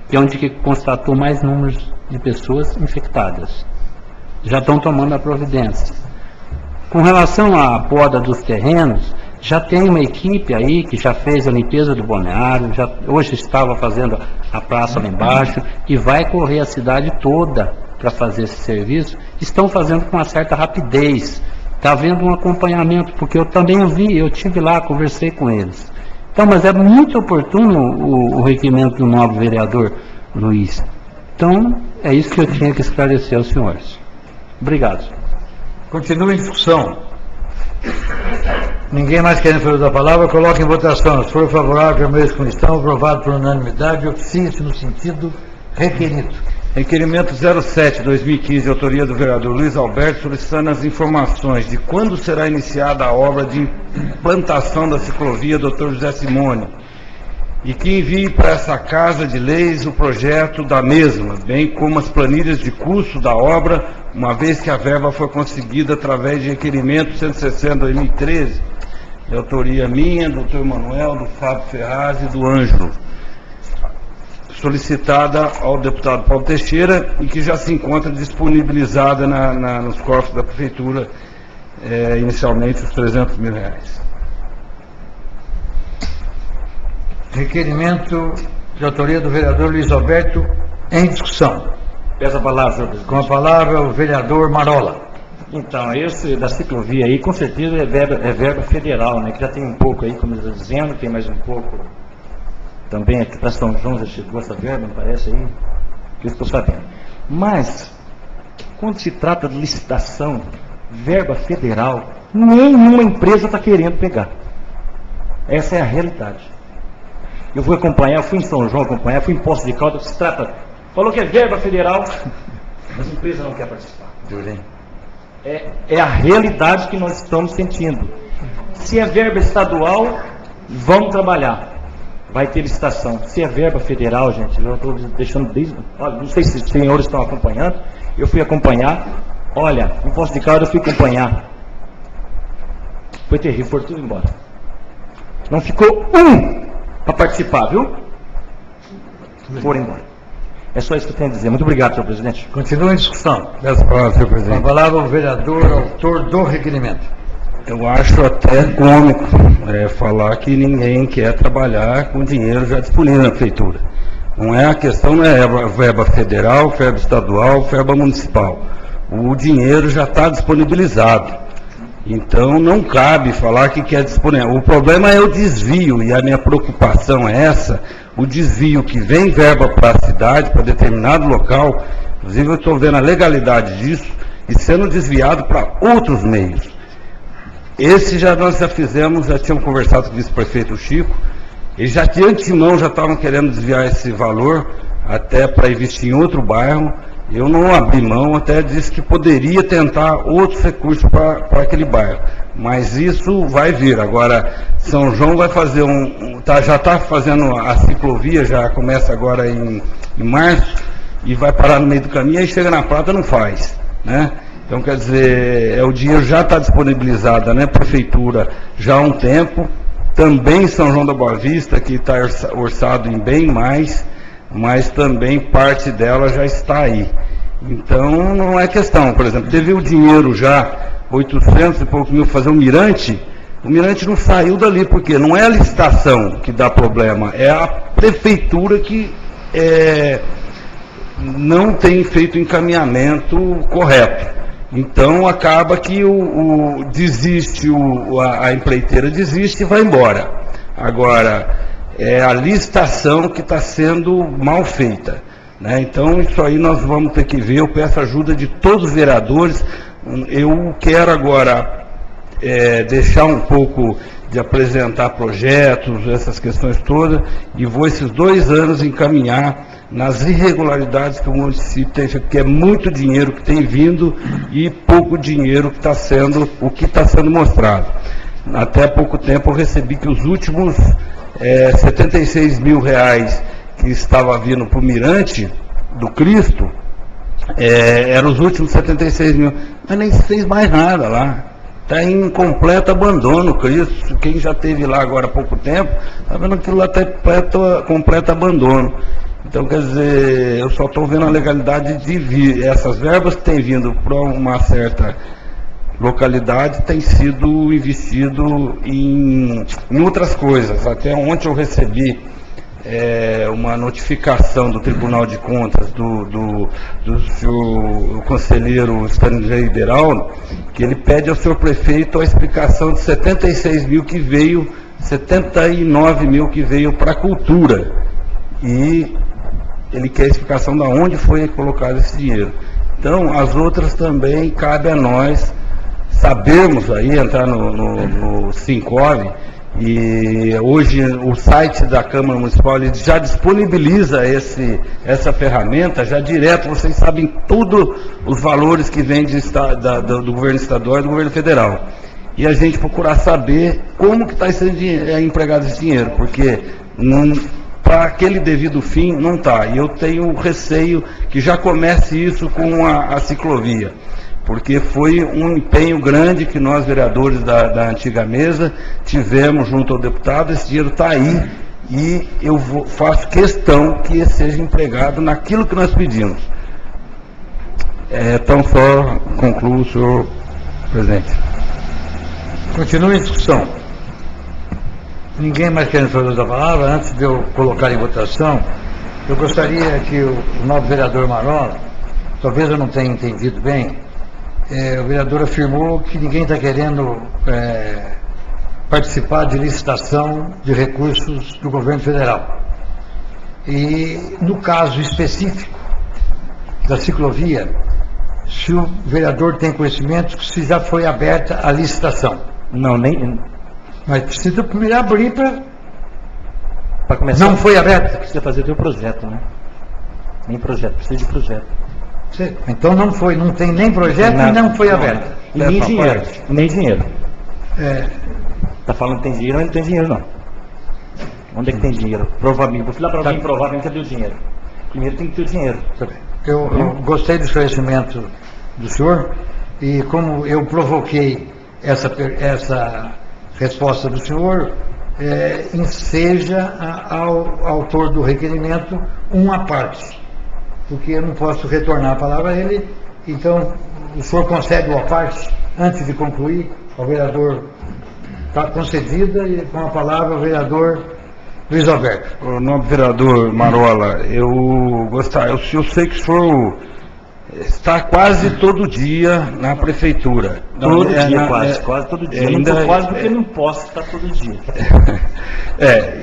que é onde que constatou mais números de pessoas infectadas. Já estão tomando a providência. Com relação à poda dos terrenos, já tem uma equipe aí que já fez a limpeza do balneário, hoje estava fazendo a praça lá embaixo, e vai correr a cidade toda para fazer esse serviço. Estão fazendo com uma certa rapidez. Está havendo um acompanhamento, porque eu também vi, eu estive lá, conversei com eles. Então, mas é muito oportuno o requerimento do novo vereador Luiz. Então, é isso que eu tinha que esclarecer aos senhores. Obrigado. Continua em discussão. Ninguém mais querendo fazer a palavra, coloque em votação. Se for favorável, permaneça como estão, aprovado por unanimidade, oficie-se no sentido requerido. Requerimento 07/2015, autoria do vereador Luiz Alberto, solicitando as informações de quando será iniciada a obra de implantação da ciclovia Dr. José Simone, e que envie para essa Casa de Leis o projeto da mesma, bem como as planilhas de custo da obra, uma vez que a verba foi conseguida através de requerimento 160/2013, de autoria minha, do Dr. Manuel, do Fábio Ferraz e do Ângelo, solicitada ao deputado Paulo Teixeira e que já se encontra disponibilizada nos cofres da Prefeitura, inicialmente os R$300 mil. Requerimento de autoria do vereador Luiz Alberto em discussão. Peço a palavra, senhor presidente. Com a palavra o vereador Marola. Então, esse da ciclovia aí, com certeza é verba federal, né? Que já tem um pouco aí, como eles estão dizendo, tem mais um pouco também aqui para São João, já chegou essa verba, me parece aí, que eu estou sabendo. Mas, quando se trata de licitação, verba federal, nenhuma empresa está querendo pegar. Essa é a realidade. Eu fui acompanhar, fui em São João acompanhar, fui em Poços de Caldas, se trata, falou que é verba federal, mas a empresa não quer participar. É a realidade que nós estamos sentindo. Se é verba estadual, vamos trabalhar. Vai ter licitação. Se é verba federal, gente, eu estou deixando desde... Olha, não sei se os senhores estão acompanhando, eu fui acompanhar. Olha, em Poços de Caldas eu fui acompanhar. Foi terrível, foram tudo embora. Não ficou um para participar, viu? Foram embora. É só isso que eu tenho a dizer. Muito obrigado, senhor presidente. Continua em discussão. Peço a palavra, senhor Com a presidente. palavra o vereador, autor do requerimento. Eu acho até cômico falar que ninguém quer trabalhar com dinheiro já disponível na prefeitura. Não é a questão, não é verba federal, verba estadual, verba municipal. O dinheiro já está disponibilizado. Então não cabe falar que quer disponibilizar. O problema é o desvio, e a minha preocupação é essa, o desvio que vem verba para a cidade, para determinado local, inclusive eu estou vendo a legalidade disso, e sendo desviado para outros meios. Esse nós já fizemos, já tínhamos conversado com o vice-prefeito Chico, eles já de antemão já estavam querendo desviar esse valor até para investir em outro bairro. Eu não abri mão, até disse que poderia tentar outros recursos para aquele bairro. Mas isso vai vir. Agora, São João vai fazer já está fazendo a ciclovia, já começa agora em março, e vai parar no meio do caminho, aí chega na Prata não faz, né? Então, quer dizer, o dinheiro já está disponibilizado na prefeitura já há um tempo, também São João da Boa Vista, que está orçado em bem mais, mas também parte dela já está aí. Então, não é questão, por exemplo, teve o dinheiro já, 800 e poucos mil, fazer o Mirante não saiu dali, porque não é a licitação que dá problema, é a prefeitura que não tem feito o encaminhamento correto. Então, acaba que a empreiteira desiste e vai embora. Agora, é a licitação que está sendo mal feita, né? Então, isso aí nós vamos ter que ver. Eu peço ajuda de todos os vereadores. Eu quero agora deixar um pouco de apresentar projetos, essas questões todas, e vou esses 2 anos encaminhar nas irregularidades que o município tem feito, porque é muito dinheiro que tem vindo e pouco dinheiro que está sendo mostrado. Até pouco tempo eu recebi que os últimos 76 mil reais que estava vindo para o Mirante do Cristo, eram os últimos 76 mil, mas nem se fez mais nada lá. Está em completo abandono, Cristo. Quem já esteve lá agora há pouco tempo, está vendo que aquilo lá está em completo abandono. Então, quer dizer, eu só estou vendo a legalidade de vir. Essas verbas que têm vindo para uma certa localidade têm sido investido em outras coisas. Até ontem eu recebi uma notificação do Tribunal de Contas do senhor conselheiro Stanley Beraldo, que ele pede ao senhor prefeito a explicação de 76 mil que veio, 79 mil que veio para a cultura. E ele quer a explicação de onde foi colocado esse dinheiro. Então, as outras também cabe a nós sabermos aí, entrar no Sincov, e hoje o site da Câmara Municipal ele já disponibiliza essa ferramenta, já direto, vocês sabem tudo os valores que vêm do governo estadual e do governo federal. E a gente procurar saber como que está sendo empregado esse dinheiro, porque para aquele devido fim não está. E eu tenho receio que já comece isso com a ciclovia, porque foi um empenho grande que nós, vereadores da antiga mesa, tivemos junto ao deputado. Esse dinheiro está aí e eu faço questão que seja empregado naquilo que nós pedimos. Então, só concluo, senhor presidente. Continua em discussão. Ninguém mais querendo fazer a palavra. Antes de eu colocar em votação, eu gostaria que o novo vereador Marola, talvez eu não tenha entendido bem, o vereador afirmou que ninguém está querendo participar de licitação de recursos do governo federal. E, no caso específico da ciclovia, se o vereador tem conhecimento se já foi aberta a licitação. Não, nem... Mas precisa primeiro abrir Para começar... Não foi aberta? Precisa fazer o teu projeto, né? Nem projeto, precisa de projeto. Então não tem nem projeto e não foi aberta. E nem dinheiro. Nem dinheiro. Tá falando que tem dinheiro, mas não tem dinheiro, não. Onde é que tem dinheiro? Provavelmente. Vou falar para alguém provavelmente cadê o dinheiro. Primeiro tem que ter o dinheiro. Eu gostei do esclarecimento do senhor e como eu provoquei essa resposta do senhor, enseja ao autor do requerimento uma parte, porque eu não posso retornar a palavra a ele, então o senhor concede uma parte antes de concluir, ao vereador está concedida e com a palavra o vereador Luiz Alberto. O nobre vereador Marola, eu sei que o senhor está quase todo dia na prefeitura. Todo dia, quase todo dia. Ainda, não quase porque não posso estar todo dia.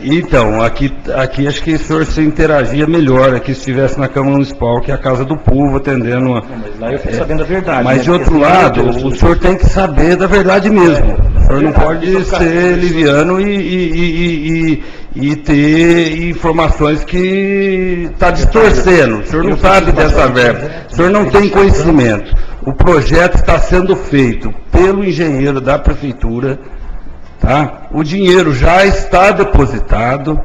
Então, aqui acho que o senhor se interagia melhor aqui se estivesse na Câmara Municipal, que é a Casa do Povo, atendendo uma... Não, mas lá eu fico sabendo a verdade. Mas, de outro lado, o senhor tem que saber da verdade mesmo. O senhor não pode ser liviano e ter informações que está distorcendo. O senhor não sabe dessa verba. O senhor não tem conhecimento. O projeto está sendo feito pelo engenheiro da prefeitura, tá? O dinheiro já está depositado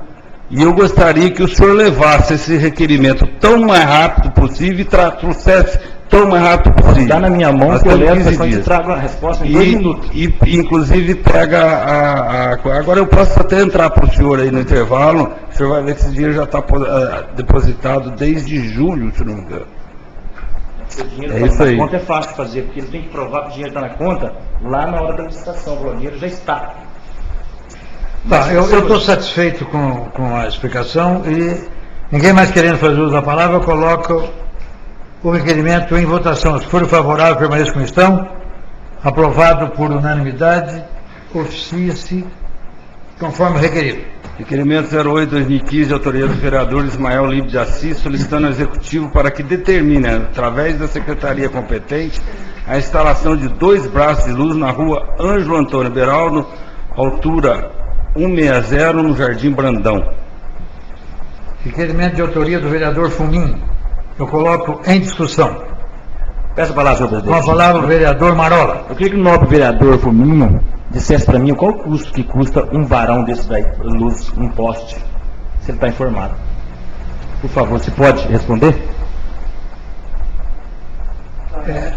e eu gostaria que o senhor levasse esse requerimento tão mais rápido possível e trouxesse tão mais rápido possível. Dá na minha mão que eu levo e trago a resposta em 2 minutos. E inclusive pega agora eu posso até entrar para o senhor aí no intervalo, o senhor vai ver que esse dinheiro já está depositado desde julho, se não me engano. O dinheiro está na conta é fácil de fazer, porque eles têm que provar que o dinheiro está na conta lá na hora da licitação, o dinheiro já está. Tá, eu estou satisfeito com a explicação e ninguém mais querendo fazer uso da palavra, eu coloco o requerimento em votação. Se for favorável, permaneça como estão. Aprovado por unanimidade, oficie-se conforme requerido. Requerimento 08/2015, de autoria do vereador Ismael Libre de Assis, solicitando ao Executivo para que determine, através da Secretaria competente, a instalação de 2 braços de luz na rua Ângelo Antônio Beraldo, altura 160, no Jardim Brandão. Requerimento de autoria do vereador Fumin. Eu coloco em discussão. Peço a palavra, senhor presidente. Com a palavra o vereador Marola. Eu queria que o nobre vereador Fuminho dissesse para mim qual o custo que custa um varão desse daí, luz, um poste, se ele está informado. Por favor, você pode responder?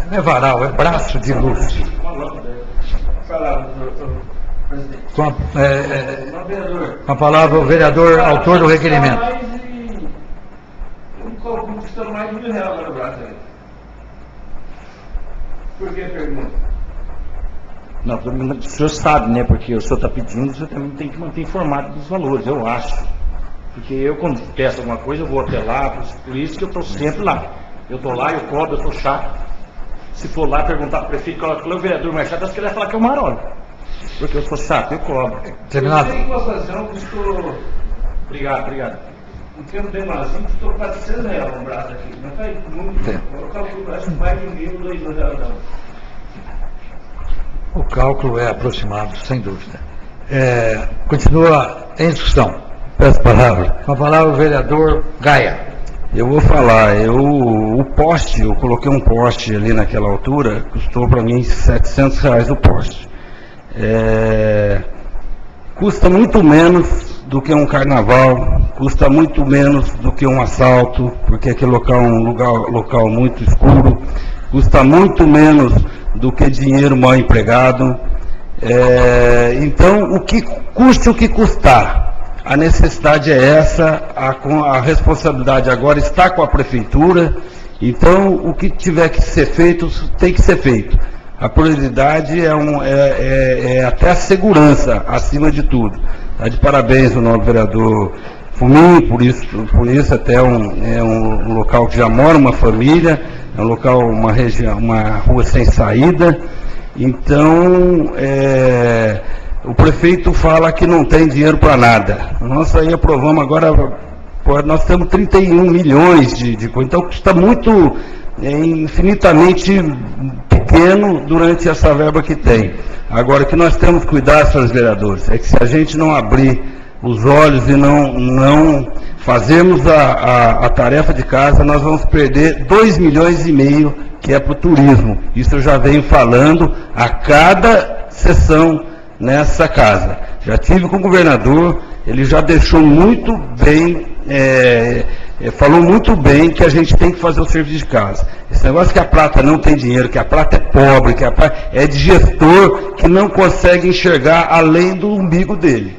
Não é varal, é braço de luz. Com a palavra o vereador autor do requerimento. Custa mais de R$1.000 agora o braço aí. Por que pergunta? Não, o senhor sabe, né? Porque o senhor está pedindo, o senhor também tem que manter informado dos valores, eu acho. Porque eu, quando peço alguma coisa, eu vou até lá, por isso que eu estou sempre lá. Eu estou lá, eu cobro, eu estou chato. Se for lá perguntar para o prefeito qual é o vereador mais chato, acho que ele vai falar que é o Marola. Porque eu sou chato, eu cobro. Terminado. Eu posso fazer um custou... Obrigado. Um tempo bem mazinho, custou R$400 um braço aqui. Não está muito. Eu calculo, acho que mais de R$1.000, R$2.000 não. O cálculo é aproximado, sem dúvida. Continua em discussão. Peço a palavra. Com a palavra o vereador Gaia. Eu vou falar, o poste, eu coloquei um poste ali naquela altura, custou para mim R$700 o poste. Custa muito menos do que um carnaval, custa muito menos do que um assalto, porque aquele local é um local muito escuro, custa muito menos do que dinheiro mal empregado. Então, o que custe o que custar, a necessidade é essa, a responsabilidade agora está com a prefeitura, então o que tiver que ser feito, tem que ser feito. A prioridade é até a segurança, acima de tudo. Tá de parabéns o nobre vereador Fumin, por isso até é um local que já mora uma família, é um local, uma região, uma rua sem saída. Então, o prefeito fala que não tem dinheiro para nada. Nós aí aprovamos agora, nós temos 31 milhões de coisas, então está muito, infinitamente pequeno durante essa verba que tem. Agora, o que nós temos que cuidar, senhores vereadores, é que se a gente não abrir os olhos e não fazermos a tarefa de casa, nós vamos perder 2,5 milhões que é para o turismo. Isso eu já venho falando a cada sessão nessa casa. Já tive com o governador, ele já deixou muito bem, falou muito bem que a gente tem que fazer o serviço de casa. Esse negócio que a Prata não tem dinheiro, que a Prata é pobre, que a Prata é de gestor que não consegue enxergar além do umbigo dele.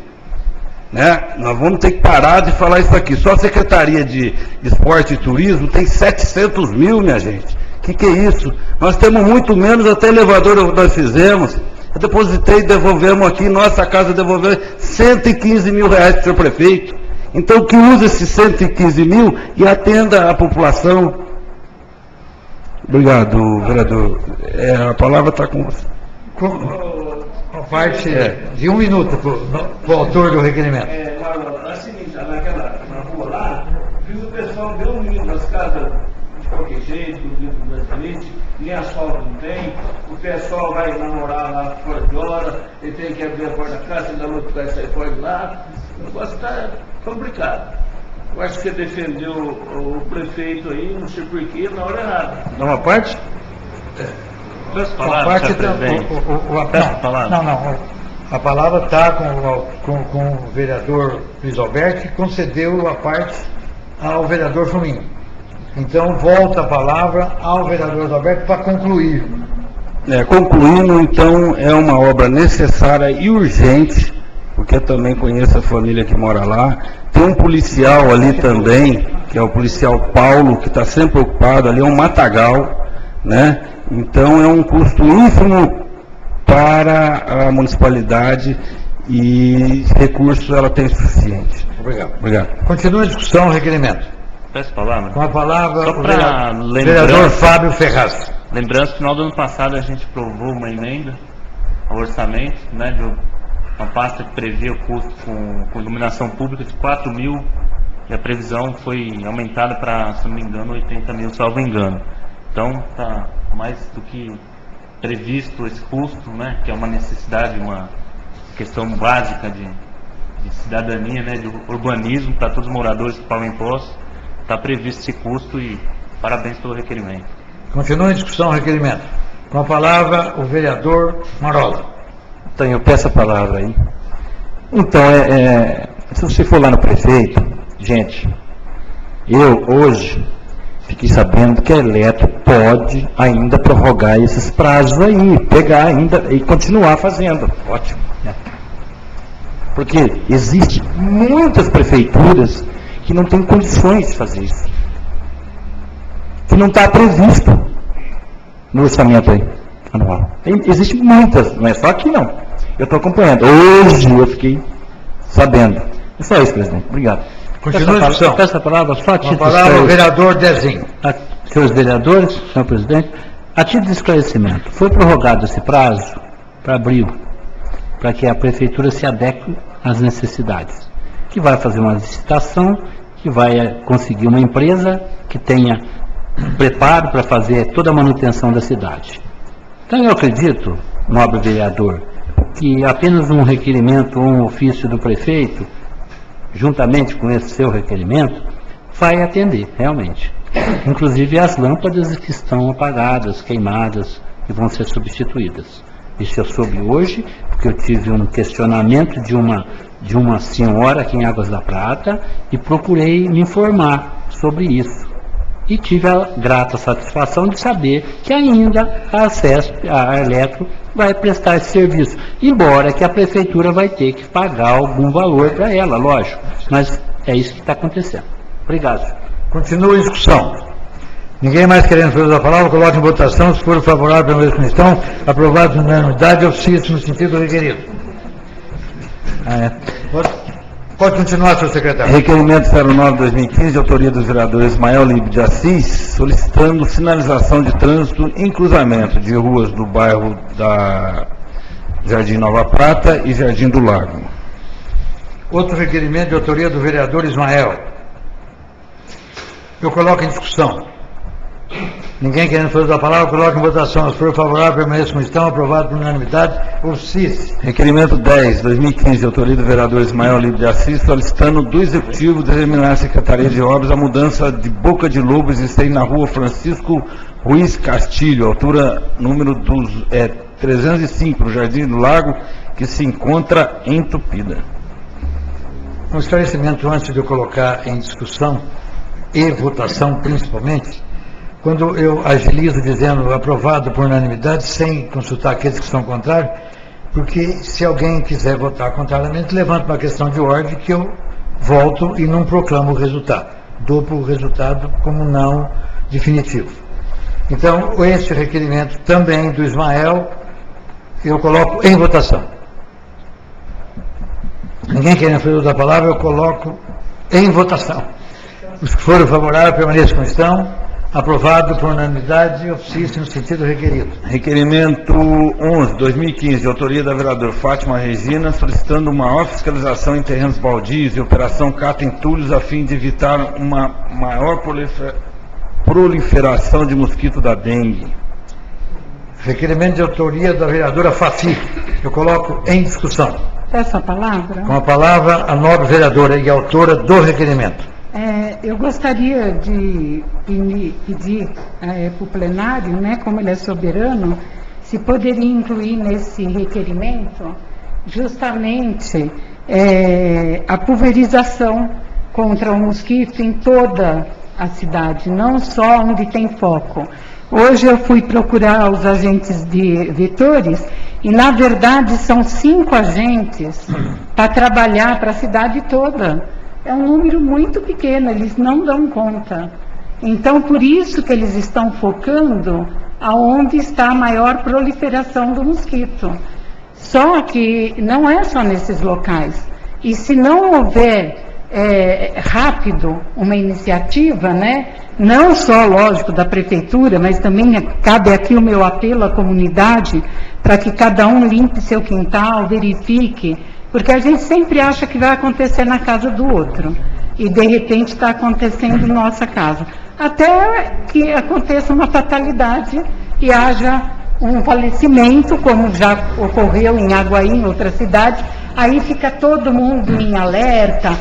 Né? Nós vamos ter que parar de falar isso aqui. Só a Secretaria de Esporte e Turismo tem 700 mil, minha gente. O que é isso? Nós temos muito menos, até elevador nós fizemos. Eu depositei e devolvemos aqui, nossa casa devolveu 115 mil reais para o senhor prefeito. Então que use esses 115 mil e atenda a população. Obrigado, vereador. A palavra está com você. A parte de 1 minuto para o autor do requerimento. É o seguinte, na rua lá, fiz o pessoal deu um livro nas casas de qualquer jeito, do presidente, nem asfalto não tem, o pessoal vai namorar lá fora de hora, ele tem que abrir a porta da casa, ainda não vai sair fora de lá, o negócio está complicado. Eu acho que você defendeu o prefeito aí, não sei porquê, na hora errada. Dá uma parte? Peço palavra, senhor presidente. Peço palavra. Não. A palavra está com o vereador Luiz Alberto, que concedeu a parte ao vereador Fuminho. Então, volta a palavra ao vereador Luiz Alberto para concluir. Concluindo, então, é uma obra necessária e urgente, porque eu também conheço a família que mora lá. Tem um policial ali também, que é o policial Paulo, que está sempre ocupado ali, é um matagal, né? Então é um custo ínfimo para a municipalidade e recursos ela tem suficiente. Obrigado. Continua a discussão, o requerimento. Peço palavra. Com a palavra, Só o para vereador Fábio Ferraz. Lembrança, no final do ano passado a gente aprovou uma emenda ao orçamento, né, de uma pasta que previa o custo com iluminação pública de 4 mil, e a previsão foi aumentada para, se não me engano, 80 mil, salvo engano. Então, está mais do que previsto esse custo, né, que é uma necessidade, uma questão básica de cidadania, né, de urbanismo para todos os moradores que pagam impostos. Está previsto esse custo e parabéns pelo requerimento. Continua a discussão, o requerimento. Com a palavra, o vereador Marola. Então, eu peço a palavra aí. Então, se você for lá no prefeito, gente, eu hoje fiquei sabendo que a Eletro pode ainda prorrogar esses prazos aí, pegar ainda e continuar fazendo. Ótimo. Porque existem muitas prefeituras que não têm condições de fazer isso. Que não está previsto no orçamento aí, anual. Existem muitas, não é só aqui não. Eu estou acompanhando. Hoje eu fiquei sabendo. É só isso, presidente. Obrigado. Continua a discussão. Peço a palavra só a título Com a palavra, o vereador Dezinho. Senhores vereadores, senhor presidente, a título de esclarecimento, foi prorrogado esse prazo para abril, para que a prefeitura se adeque às necessidades, que vai fazer uma licitação, que vai conseguir uma empresa que tenha preparo para fazer toda a manutenção da cidade. Então eu acredito, nobre vereador, que apenas um requerimento ou um ofício do prefeito, juntamente com esse seu requerimento, vai atender, realmente. Inclusive as lâmpadas que estão apagadas, queimadas, e vão ser substituídas. Isso eu soube hoje, porque eu tive um questionamento de uma senhora aqui em Águas da Prata, e procurei me informar sobre isso. E tive a grata satisfação de saber que ainda a Eletro vai prestar esse serviço, embora que a prefeitura vai ter que pagar algum valor para ela, lógico, mas é isso que está acontecendo. Obrigado. Continua a discussão. Ninguém mais querendo fazer a palavra, coloque em votação, se for favorável pela mesma questão, aprovado por unanimidade, oficia-se no sentido requerido. Pode continuar, senhor secretário. Requerimento 09/2015, de autoria dos vereadores Ismael Libe de Assis, solicitando sinalização de trânsito em cruzamento de ruas do bairro da Jardim Nova Prata e Jardim do Lago. Outro requerimento de autoria do vereador Ismael. Eu coloco em discussão. Ninguém querendo fazer a palavra, coloco em votação. Se for favorável, permaneça como estão. Aprovado por unanimidade. Ofício. Requerimento 10/2015, de autoria do vereador Ismael Libe de Assis, solicitando do Executivo determinar a Secretaria de Obras a mudança de boca de lobo existente na rua Francisco Ruiz Castilho, altura número 305, no Jardim do Lago, que se encontra entupida. Um esclarecimento antes de eu colocar em discussão e votação, principalmente, quando eu agilizo dizendo aprovado por unanimidade, sem consultar aqueles que são contrários, porque se alguém quiser votar contrariamente, levanta uma questão de ordem que eu volto e não proclamo o resultado. Dou para o resultado como não definitivo. Então, esse requerimento também do Ismael, eu coloco em votação. Ninguém querendo fazer da palavra, eu coloco em votação. Os que forem favoráveis, permaneçam como estão. Aprovado por unanimidade e ofício no sentido requerido. Requerimento 11/2015, de autoria da vereadora Fátima Regina, solicitando maior fiscalização em terrenos baldios e operação cata entulhos a fim de evitar uma maior proliferação de mosquito da dengue. Requerimento de autoria da vereadora Fafi. Eu coloco em discussão. Peço a palavra. Com a palavra, a nobre vereadora e autora do requerimento. Eu gostaria de pedir para o plenário, né, como ele é soberano, se poderia incluir nesse requerimento justamente a pulverização contra o mosquito em toda a cidade, não só onde tem foco. Hoje eu fui procurar os agentes de vetores e, na verdade, são 5 agentes para trabalhar para a cidade toda. É um número muito pequeno, eles não dão conta. Então, por isso que eles estão focando aonde está a maior proliferação do mosquito. Só que não é só nesses locais. E se não houver rápido uma iniciativa, né, não só, lógico, da prefeitura, mas também cabe aqui o meu apelo à comunidade, para que cada um limpe seu quintal, verifique, porque a gente sempre acha que vai acontecer na casa do outro, e de repente está acontecendo em nossa casa. Até que aconteça uma fatalidade e haja um falecimento, como já ocorreu em Aguaí, em outra cidade, aí fica todo mundo em alerta,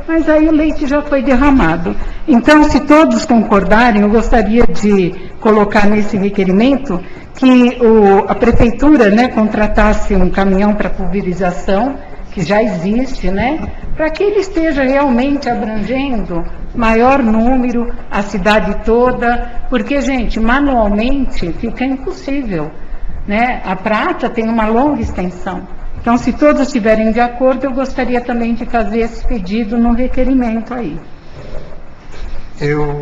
mas aí o leite já foi derramado. Então, se todos concordarem, eu gostaria de colocar nesse requerimento que a prefeitura, né, contratasse um caminhão para pulverização, que já existe, né, para que ele esteja realmente abrangendo maior número, a cidade toda, porque, gente, manualmente fica impossível, né? A Prata tem uma longa extensão. Então, se todos estiverem de acordo, eu gostaria também de fazer esse pedido no requerimento aí.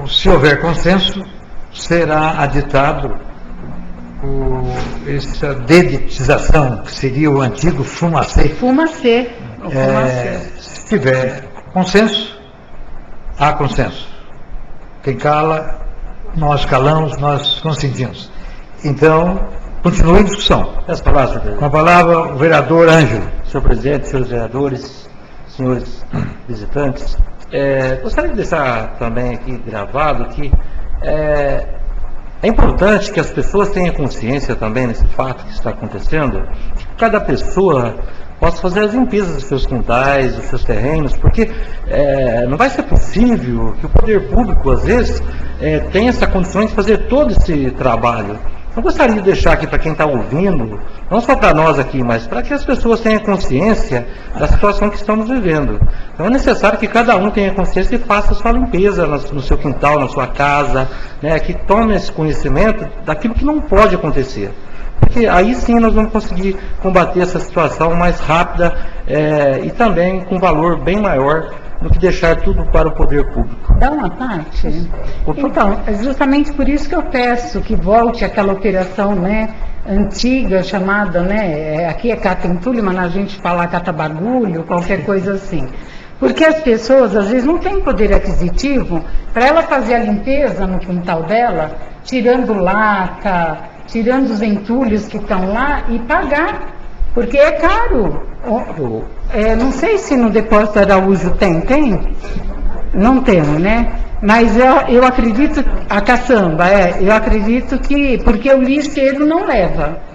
Se houver consenso, será aditado essa dedetização, que seria o antigo fumacê. Fumacê. Se tiver consenso, há consenso. Quem cala, nós calamos, nós consentimos. Então, continue em discussão. As palavras, Com a palavra, o vereador Ângelo. senhor presidente, senhores vereadores, senhores visitantes, gostaria de deixar também aqui gravado que é importante que as pessoas tenham consciência também nesse fato que está acontecendo, que cada pessoa possa fazer as limpezas dos seus quintais, dos seus terrenos, porque não vai ser possível que o poder público, às vezes, tenha essa condição de fazer todo esse trabalho. Eu gostaria de deixar aqui para quem está ouvindo, não só para nós aqui, mas para que as pessoas tenham consciência da situação que estamos vivendo. Então é necessário que cada um tenha consciência e faça a sua limpeza no seu quintal, na sua casa, né, que tome esse conhecimento daquilo que não pode acontecer. Porque aí sim nós vamos conseguir combater essa situação mais rápida e também com valor bem maior do que deixar tudo para o poder público. Dá uma parte? Então, é justamente por isso que eu peço que volte aquela operação, né, antiga chamada, né, aqui é cata-entulho, mas a gente fala cata-bagulho, qualquer coisa assim. Porque as pessoas, às vezes, não têm poder aquisitivo para ela fazer a limpeza no quintal dela, tirando laca, tirando os entulhos que estão lá e pagar, porque é caro. Não sei se no Depósito Araújo tem? Não temos, né? Mas eu acredito, a caçamba, eu acredito que, porque o lixeiro não leva.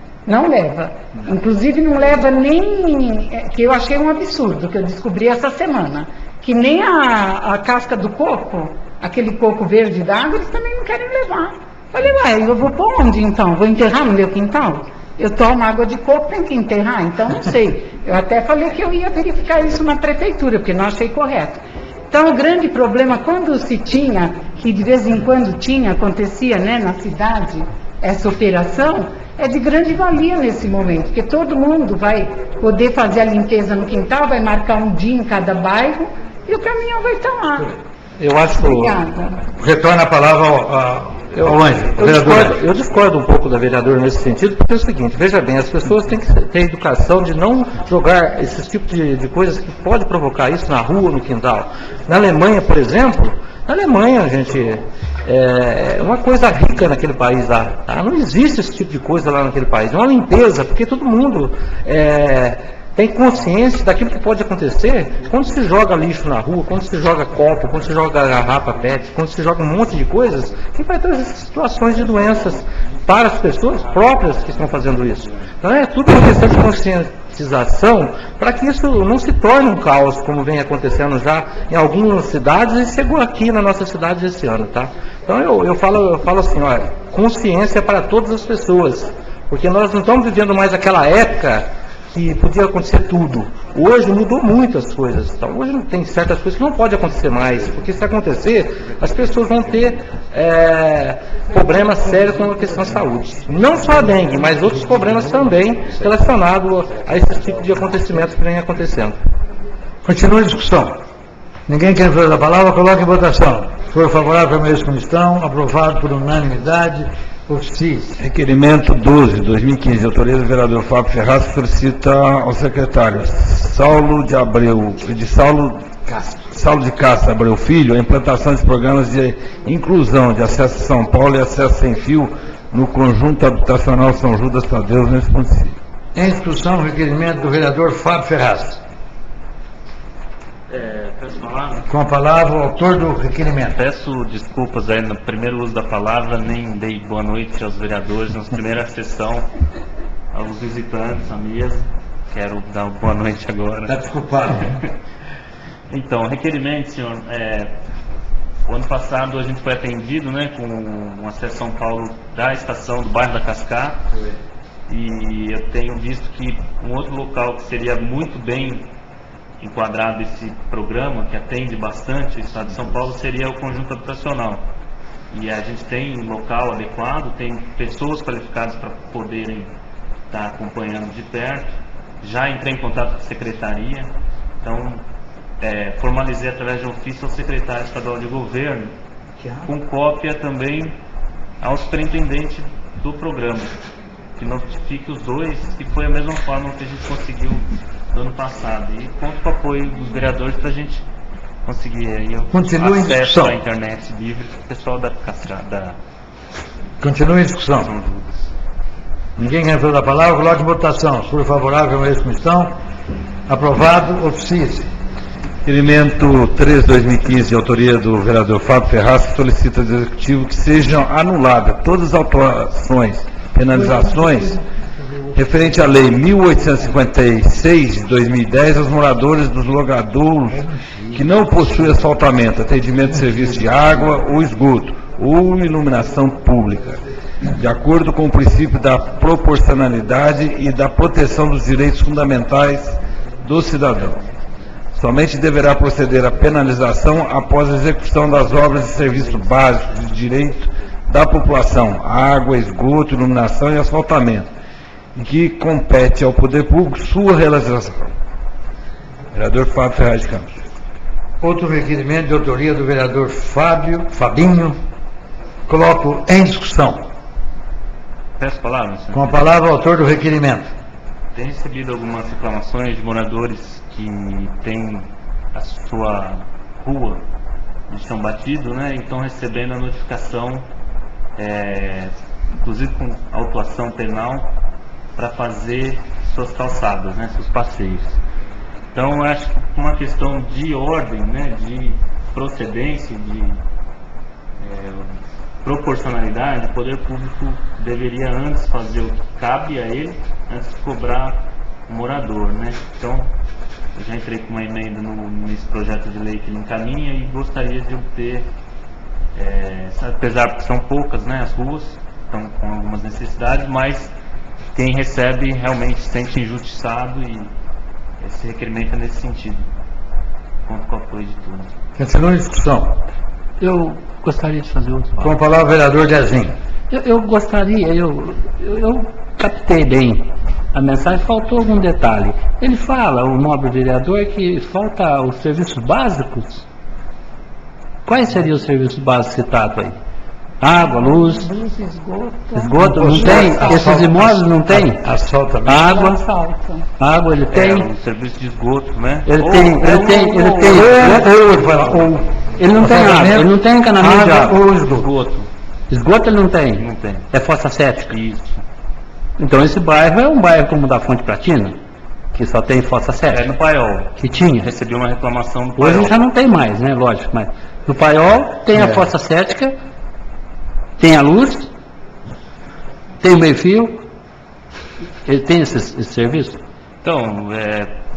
Inclusive não leva nem, que eu achei um absurdo, que eu descobri essa semana, que nem a casca do coco, aquele coco verde da água, eles também não querem levar. Falei, eu vou pôr onde então? Vou enterrar no meu quintal? Eu tomo água de coco, tem que enterrar? Então não sei. Eu até falei que eu ia verificar isso na prefeitura, porque não achei correto. Então, o grande problema, quando se tinha, que de vez em quando acontecia, né, na cidade, essa operação, é de grande valia nesse momento, porque todo mundo vai poder fazer a limpeza no quintal, vai marcar um dia em cada bairro, e o caminhão vai estar lá. Eu acho... Obrigada. Retorna a palavra ao Ângelo. Eu discordo um pouco da vereadora nesse sentido, porque é o seguinte, veja bem, as pessoas têm que ter educação de não jogar esses tipos de coisas que pode provocar isso na rua, no quintal. Na Alemanha, por exemplo, gente, é uma coisa rica naquele país lá, tá? Não existe esse tipo de coisa lá naquele país. É uma limpeza, porque todo mundo tem consciência daquilo que pode acontecer quando se joga lixo na rua, quando se joga copo, quando se joga garrafa PET, quando se joga um monte de coisas, que vai trazer situações de doenças para as pessoas próprias que estão fazendo isso. Então é tudo uma questão de conscientização para que isso não se torne um caos, como vem acontecendo já em algumas cidades e chegou aqui na nossa cidade esse ano, tá? Então eu falo assim, olha, consciência para todas as pessoas, porque nós não estamos vivendo mais aquela época que podia acontecer tudo. Hoje mudou muito as coisas. Então, hoje tem certas coisas que não pode acontecer mais, porque se acontecer, as pessoas vão ter problemas sérios com a questão da saúde. Não só a dengue, mas outros problemas também relacionados a esse tipo de acontecimentos que vem acontecendo. Continua a discussão. Ninguém quer fazer a palavra, coloque em votação. Se for favorável à mesma comissão, aprovado por unanimidade. Oficiais. Requerimento 12, 2015, autoria do vereador Fábio Ferraz, solicita ao secretário Saulo de Castro Abreu Filho a implantação de programas de inclusão de acesso a São Paulo e acesso sem fio no conjunto habitacional São Judas Tadeu nesse município. Em discussão, requerimento do vereador Fábio Ferraz. Peço falar? Com a palavra, o autor do requerimento. Peço desculpas aí no primeiro uso da palavra, nem dei boa noite aos vereadores na primeira sessão, aos visitantes, à mesa. Quero dar boa noite agora. Está desculpado. Então, requerimento, senhor. O ano passado a gente foi atendido, né, com uma São Paulo da estação do bairro da Cascata. E eu tenho visto que um outro local que seria muito bem enquadrado esse programa, que atende bastante o estado de São Paulo, seria o conjunto habitacional. E a gente tem um local adequado, tem pessoas qualificadas para poderem estar acompanhando de perto. Já entrei em contato com a secretaria, então formalizei através de ofício ao secretário estadual de governo, com cópia também ao superintendente do programa, que notifique os dois, que foi a mesma forma que a gente conseguiu do ano passado, e conto com o apoio dos vereadores para a gente conseguir aí acesso à internet livre para o pessoal da Cascata. Continua em discussão. Ninguém quer fazer a palavra, coloque em votação. Se for favorável à mesma comissão, aprovado, oficie-se. Requerimento 3/2015, de autoria do vereador Fábio Ferraz, solicita ao Executivo que sejam anuladas todas as autuações, penalizações referente à Lei 1856 de 2010 aos moradores dos logradouros que não possuem asfaltamento, atendimento de serviço de água ou esgoto ou iluminação pública, de acordo com o princípio da proporcionalidade e da proteção dos direitos fundamentais do cidadão. Somente deverá proceder à penalização após a execução das obras de serviço básico de direito da população, água, esgoto, iluminação e asfaltamento, em que compete ao poder público sua realização. Vereador Fábio Ferraz de Campos. Outro requerimento de autoria do vereador Fabinho. Coloco em discussão. Peço a palavra, senhor. Com a palavra, o autor do requerimento. Tem recebido algumas reclamações de moradores que têm a sua rua de chão batido, né? E estão recebendo a notificação, inclusive com autuação penal, para fazer suas calçadas, né? Seus passeios. Então, eu acho que uma questão de ordem, né? De procedência, de proporcionalidade, o poder público deveria antes fazer o que cabe a ele, antes de cobrar o morador, né? Então, eu já entrei com uma emenda nesse projeto de lei que ele encaminha e gostaria de obter, apesar que são poucas, né, as ruas, estão com algumas necessidades, mas quem recebe realmente se sente injustiçado e esse requerimento é nesse sentido. Conto com o apoio de todos. Continua a discussão. Eu gostaria de fazer outro. Com a palavra, o vereador Dezinho. Eu gostaria, eu captei bem a mensagem, faltou algum detalhe. Ele fala, o nobre vereador, que falta os serviços básicos. Quais seriam os serviços básicos citados aí? Água, luz, Luz, esgoto. esgoto, não tem? Esses imóveis não tem? Asfaltamento. Água, Asfalto. água ele tem? Um serviço de esgoto, né? Ele tem. Ele não tem água, ele não tem encanamento de água. Ou esgoto. Esgoto, Esgoto ele não tem? não tem. É fossa séptica. Isso. Então esse bairro é um bairro como o da Fonte Platina, que só tem fossa É séptica. no Paiol. Que tinha. Recebi uma reclamação do Paiol. Hoje já não tem mais, né? Lógico, mas no Paiol tem a fossa séptica, tem a luz, tem o meio-fio. Ele tem esse serviço? Então,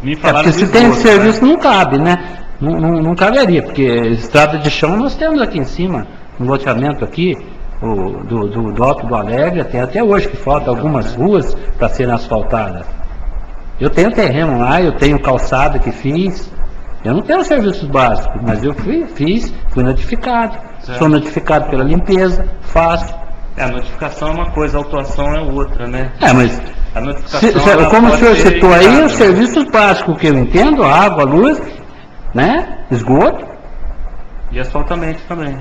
me É falaram porque de se tem esse esgoto, serviço não cabe, né? Não caberia, porque estrada de chão nós temos aqui em cima, no loteamento aqui, do Alto do Alegre, tem até hoje que falta algumas ruas para serem asfaltadas. Eu tenho terreno lá, eu tenho calçada que fiz, eu não tenho serviços básicos, mas eu fui notificado. Certo. Sou notificado pela limpeza, faço. A notificação é uma coisa, a autuação é outra, né? Mas A notificação, ela como o pode senhor ser citou aí, ignorada, os né? serviços básicos que eu entendo, água, luz, né? Esgoto. E asfaltamento também.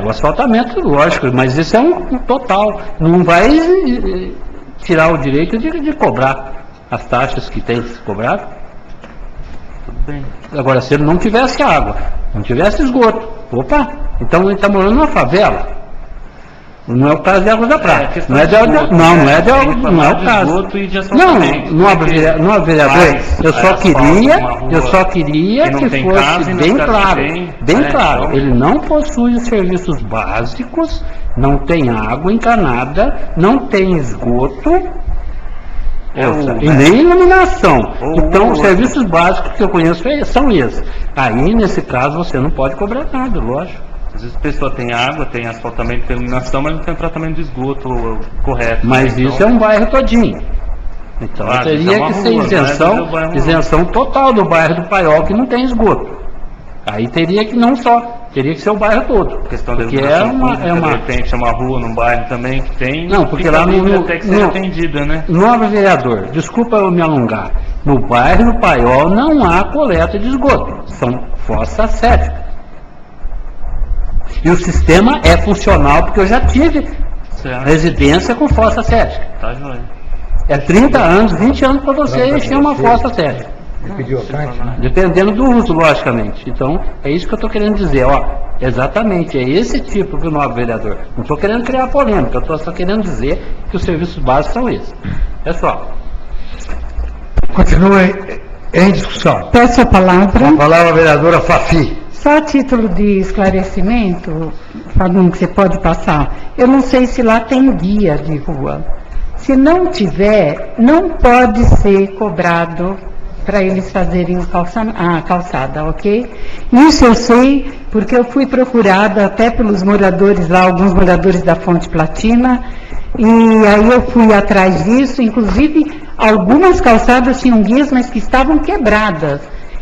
O asfaltamento, lógico, mas isso é um total. Não vai tirar o direito de cobrar as taxas que tem que se cobrar. Tudo bem. Agora, se ele não tivesse água, não tivesse esgoto, opa, então ele está morando numa favela. Não é o caso de Águas da Prata. questão Não é de de esgoto, não, né? não é de Tem que não é falar o de caso. esgoto e de Não, asfaltamento, não, vereador, faz eu só asfalto queria, numa rua eu só queria que não que tem casa fosse e na bem cidade claro, tem, bem né? claro. Então- Ele não possui os serviços básicos, não tem água encanada, não tem esgoto, e nem iluminação. Então, os serviços básicos que eu conheço são esses. Aí, nesse caso, você não pode cobrar nada, lógico. Às vezes a pessoa tem água, tem asfaltamento, tem iluminação, mas não tem tratamento de esgoto correto. Mas né? isso é um bairro todinho. Então, Ah, isso teria é uma que ser rua, não é do bairro, não. isenção total do bairro do Paiol que não tem esgoto. Aí teria que não só, teria que ser o bairro todo. A questão da Porque iluminação é uma... pública, de repente, é uma rua num bairro também que tem... Não, porque fica lá livre no- até que seja no- atendida, né? Nobre vereador, desculpa eu me alongar, no bairro do Paiol não há coleta de esgoto, são fossas sépticas. E o sistema é funcional, porque eu já tive Certo. residência com fossa séptica. Tá joia. É 30 anos, 20 anos para você encher uma fossa séptica. Ele pediu a parte, né? Dependendo do uso, logicamente. Então, é isso que eu estou querendo dizer, ó. Exatamente, é esse tipo que o nobre vereador. Não estou querendo criar polêmica, eu estou só querendo dizer que os serviços básicos são esses. Pessoal, Continua em discussão. Peço a palavra. Com a palavra, a vereadora Fafi. Só a título de esclarecimento, Fabinho, que você pode passar, eu não sei se lá tem guia de rua. Se não tiver, não pode ser cobrado para eles fazerem a calçada, ok? Isso eu sei porque eu fui procurada até pelos moradores lá, alguns moradores da Fonte Platina, e aí eu fui atrás disso, inclusive algumas calçadas tinham guias, mas que estavam quebradas.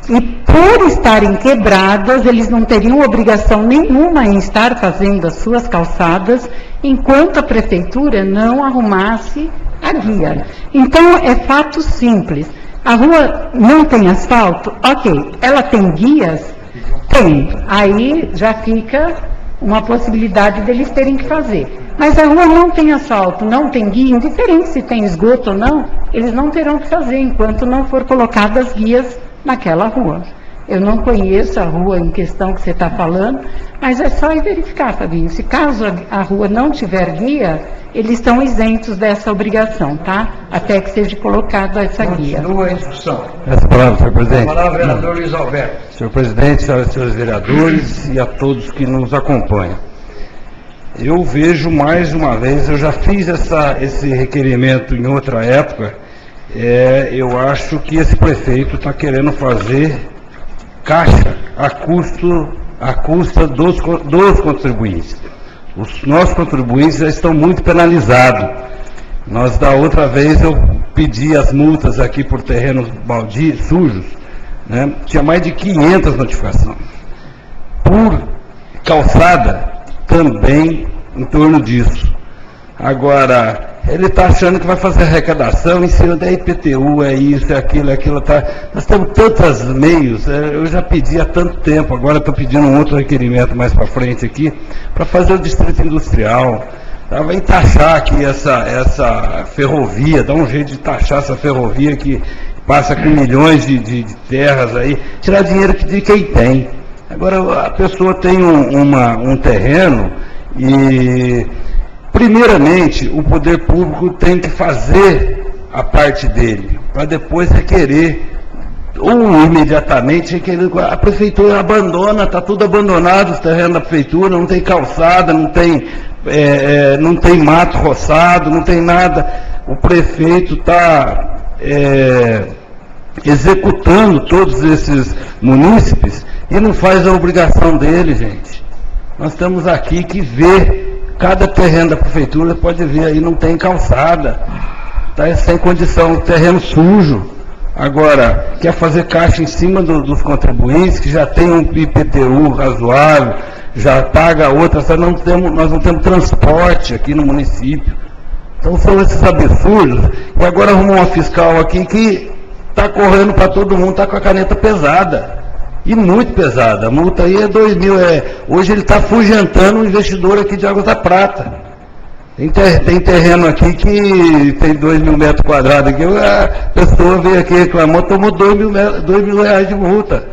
E por estarem quebradas, eles não teriam obrigação nenhuma em estar fazendo as suas calçadas, enquanto a prefeitura não arrumasse a guia. Então, é fato simples. A rua não tem asfalto? Ok. Ela tem guias? Tem. Aí já fica uma possibilidade deles terem que fazer. Mas a rua não tem asfalto, não tem guia, indiferente se tem esgoto ou não, eles não terão que fazer enquanto não for colocadas guias naquela rua. Eu não conheço a rua em questão que você está falando, mas é só ir verificar, Fabinho. Se caso a rua não tiver guia, eles estão isentos dessa obrigação, tá? Até que seja colocada essa guia. Continua a discussão. Essa palavra, senhor Com a presidente. palavra, vereador Luiz Alberto. Senhor presidente, senhoras e senhores vereadores e a todos que nos acompanham. Eu vejo mais uma vez, eu já fiz esse requerimento em outra época, eu acho que esse prefeito está querendo fazer caixa a custa dos contribuintes. Os nossos contribuintes já estão muito penalizados. Nós, da outra vez, eu pedi as multas aqui por terrenos baldios, sujos, né? Tinha mais de 500 notificações. Por calçada, também em torno disso. Agora, ele está achando que vai fazer arrecadação em cima da IPTU, é isso, é aquilo, tá. Nós temos tantos meios, eu já pedi há tanto tempo, agora estou pedindo um outro requerimento mais para frente aqui, para fazer o distrito industrial. Tá? Vai taxar aqui essa ferrovia, dá um jeito de taxar essa ferrovia que passa com milhões de terras aí, tirar dinheiro de quem tem. Agora, a pessoa tem um terreno e, primeiramente, o poder público tem que fazer a parte dele, para depois requerer, ou imediatamente requerer. A prefeitura abandona, está tudo abandonado, os terrenos da prefeitura, não tem calçada, não tem mato roçado, não tem nada. O prefeito está executando todos esses munícipes e não faz a obrigação dele, gente. Nós estamos aqui que vê cada terreno da prefeitura, pode ver aí, não tem calçada, está sem condição, terreno sujo. Agora, quer fazer caixa em cima dos contribuintes, que já tem um IPTU razoável, já paga outra, nós não temos transporte aqui no município. Então são esses absurdos, e agora arrumou uma fiscal aqui que está correndo para todo mundo, está com a caneta pesada. E muito pesada, a multa aí é 2 mil, hoje ele está afugentando um investidor aqui de Águas da Prata. Tem terreno aqui que tem 2 mil metros quadrados aqui, a pessoa veio aqui reclamou, tomou 2 mil reais de multa.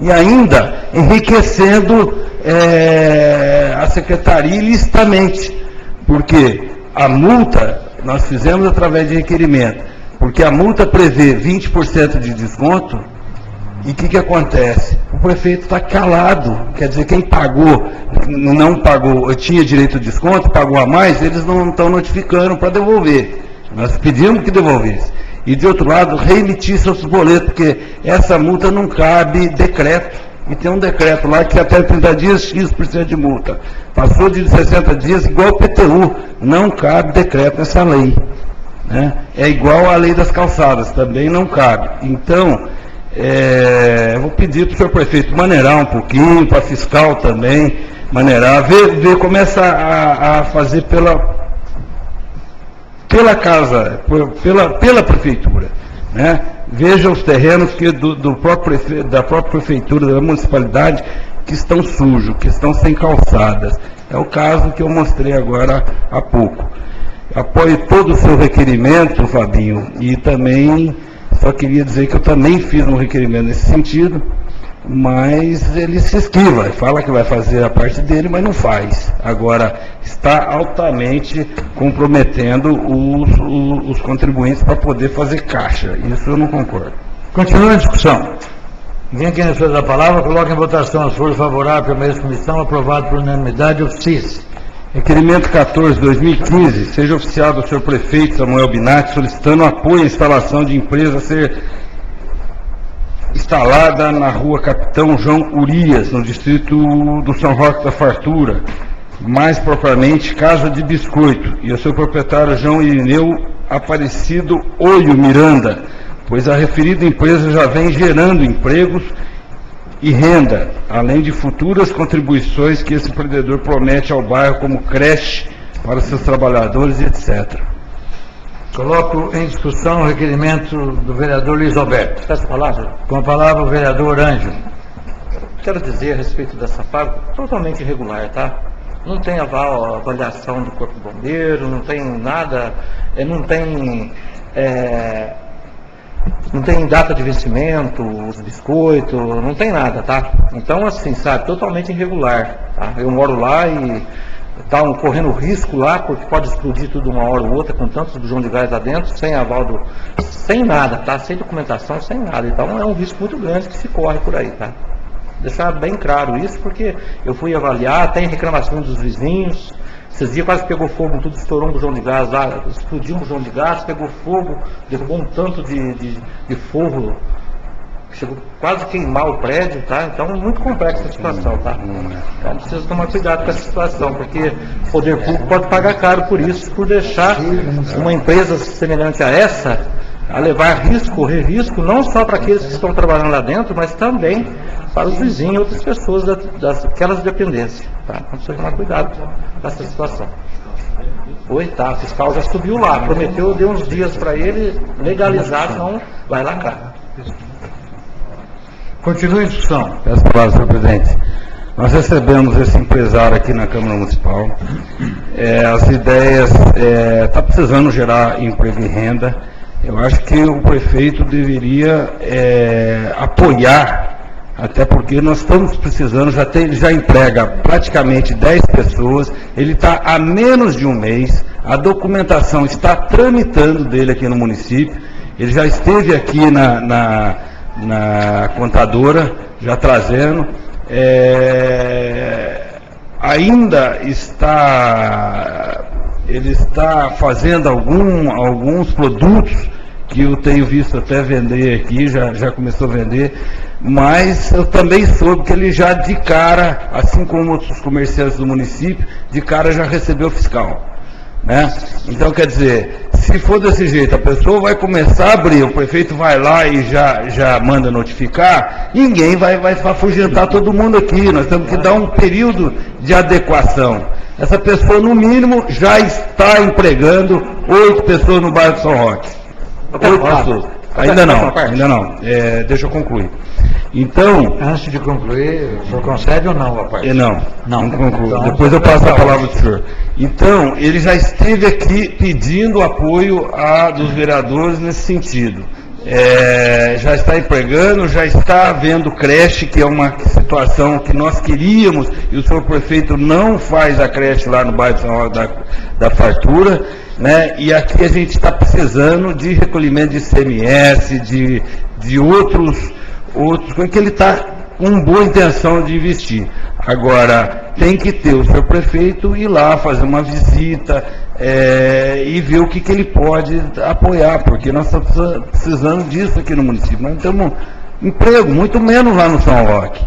E ainda enriquecendo a secretaria ilicitamente, porque a multa nós fizemos através de requerimento, porque a multa prevê 20% de desconto. E o que acontece? O prefeito está calado, quer dizer, quem pagou, não pagou, tinha direito de desconto, pagou a mais, eles não estão notificando para devolver. Nós pedimos que devolvesse. E, de outro lado, reemitir seus boletos, porque essa multa não cabe decreto. E tem um decreto lá que até 30 dias, X% de multa. Passou de 60 dias, igual o PTU, não cabe decreto nessa lei. Né? É igual à lei das calçadas, também não cabe. Então, eu vou pedir para o senhor prefeito maneirar um pouquinho, para fiscal também, maneirar, começa a fazer pela casa, pela prefeitura, né? Veja os terrenos que da própria prefeitura, da municipalidade, que estão sujos, que estão sem calçadas. É o caso que eu mostrei agora há pouco. Apoio todo o seu requerimento, Fabinho, e também só queria dizer que eu também fiz um requerimento nesse sentido, mas ele se esquiva, fala que vai fazer a parte dele, mas não faz. Agora, está altamente comprometendo os contribuintes para poder fazer caixa. Isso eu não concordo. Continua a discussão. Ninguém quer receber a palavra, coloca em votação as forças favoráveis à primeira comissão, aprovado por unanimidade, oficia-se. Requerimento 14/2015, seja oficiado ao senhor prefeito Samuel Binatti, solicitando apoio à instalação de empresa a ser instalada na rua Capitão João Urias, no distrito do São Roque da Fartura, mais propriamente Casa de Biscoito, e ao seu proprietário João Irineu Aparecido Oio Miranda, pois a referida empresa já vem gerando empregos e renda, além de futuras contribuições que esse empreendedor promete ao bairro, como creche para seus trabalhadores, etc. Coloco em discussão o requerimento do vereador Luiz Alberto. Peço a palavra. Com a palavra o vereador Ângelo. Quero dizer a respeito dessa paga totalmente irregular, tá? não tem avaliação do Corpo de Bombeiro, não tem nada, não tem data de vencimento, os biscoitos, não tem nada, tá? Então, assim, sabe, totalmente irregular, tá? Eu moro lá e está correndo risco lá, porque pode explodir tudo uma hora ou outra, com tantos bujão de gás lá dentro, sem aval sem nada, tá? Sem documentação, sem nada. Então, é um risco muito grande que se corre por aí, tá? Deixar bem claro isso, porque eu fui avaliar, tem reclamação dos vizinhos. Esses dias quase pegou fogo, tudo estourou um bujão de gás lá, explodiu um bujão de gás, pegou fogo, derrubou um tanto de forro, chegou quase a queimar o prédio, tá? Então, muito complexa a situação, tá? Então, precisa tomar cuidado com essa situação, porque o poder público pode pagar caro por isso, por deixar uma empresa semelhante a essa a levar risco, correr risco, não só para aqueles que estão trabalhando lá dentro, mas também para os vizinhos e outras pessoas daquelas dependências, tá? Então, precisa tomar cuidado com essa situação. Oi, tá, o fiscal já subiu lá, prometeu, deu uns dias para ele legalizar, senão vai lacrar. Continue a discussão. Peço a palavra, senhor presidente. Nós recebemos esse empresário aqui na Câmara Municipal. As ideias, está precisando gerar emprego e renda. Eu acho que o prefeito deveria apoiar, até porque nós estamos precisando, ele já emprega praticamente 10 pessoas, ele está há menos de um mês, a documentação está tramitando dele aqui no município, ele já esteve aqui na contadora, já trazendo, ele está fazendo alguns produtos que eu tenho visto até vender aqui, já começou a vender, mas eu também soube que ele já de cara, assim como outros comerciantes do município, de cara já recebeu fiscal, né? Então, quer dizer, se for desse jeito, a pessoa vai começar a abrir, o prefeito vai lá e já manda notificar, ninguém vai afugentar todo mundo aqui, nós temos que dar um período de adequação. Essa pessoa, no mínimo, já está empregando 8 pessoas no bairro de São Roque. 8 pessoas. Ainda não. Deixa eu concluir. Então... Antes de concluir, o senhor concede ou não a parte? Não concluo. Então, depois eu passo a palavra do senhor. Então, ele já esteve aqui pedindo apoio dos vereadores nesse sentido. Já está empregando, já está vendo creche, que é uma situação que nós queríamos, e o senhor prefeito não faz a creche lá no bairro de São Roque da Fartura, né? E aqui a gente está precisando de recolhimento de ICMS, de outros que ele está com boa intenção de investir. Agora, tem que ter o seu prefeito ir lá fazer uma visita e ver o que ele pode apoiar, porque nós estamos precisando disso aqui no município. Nós não temos emprego, muito menos lá no São Roque.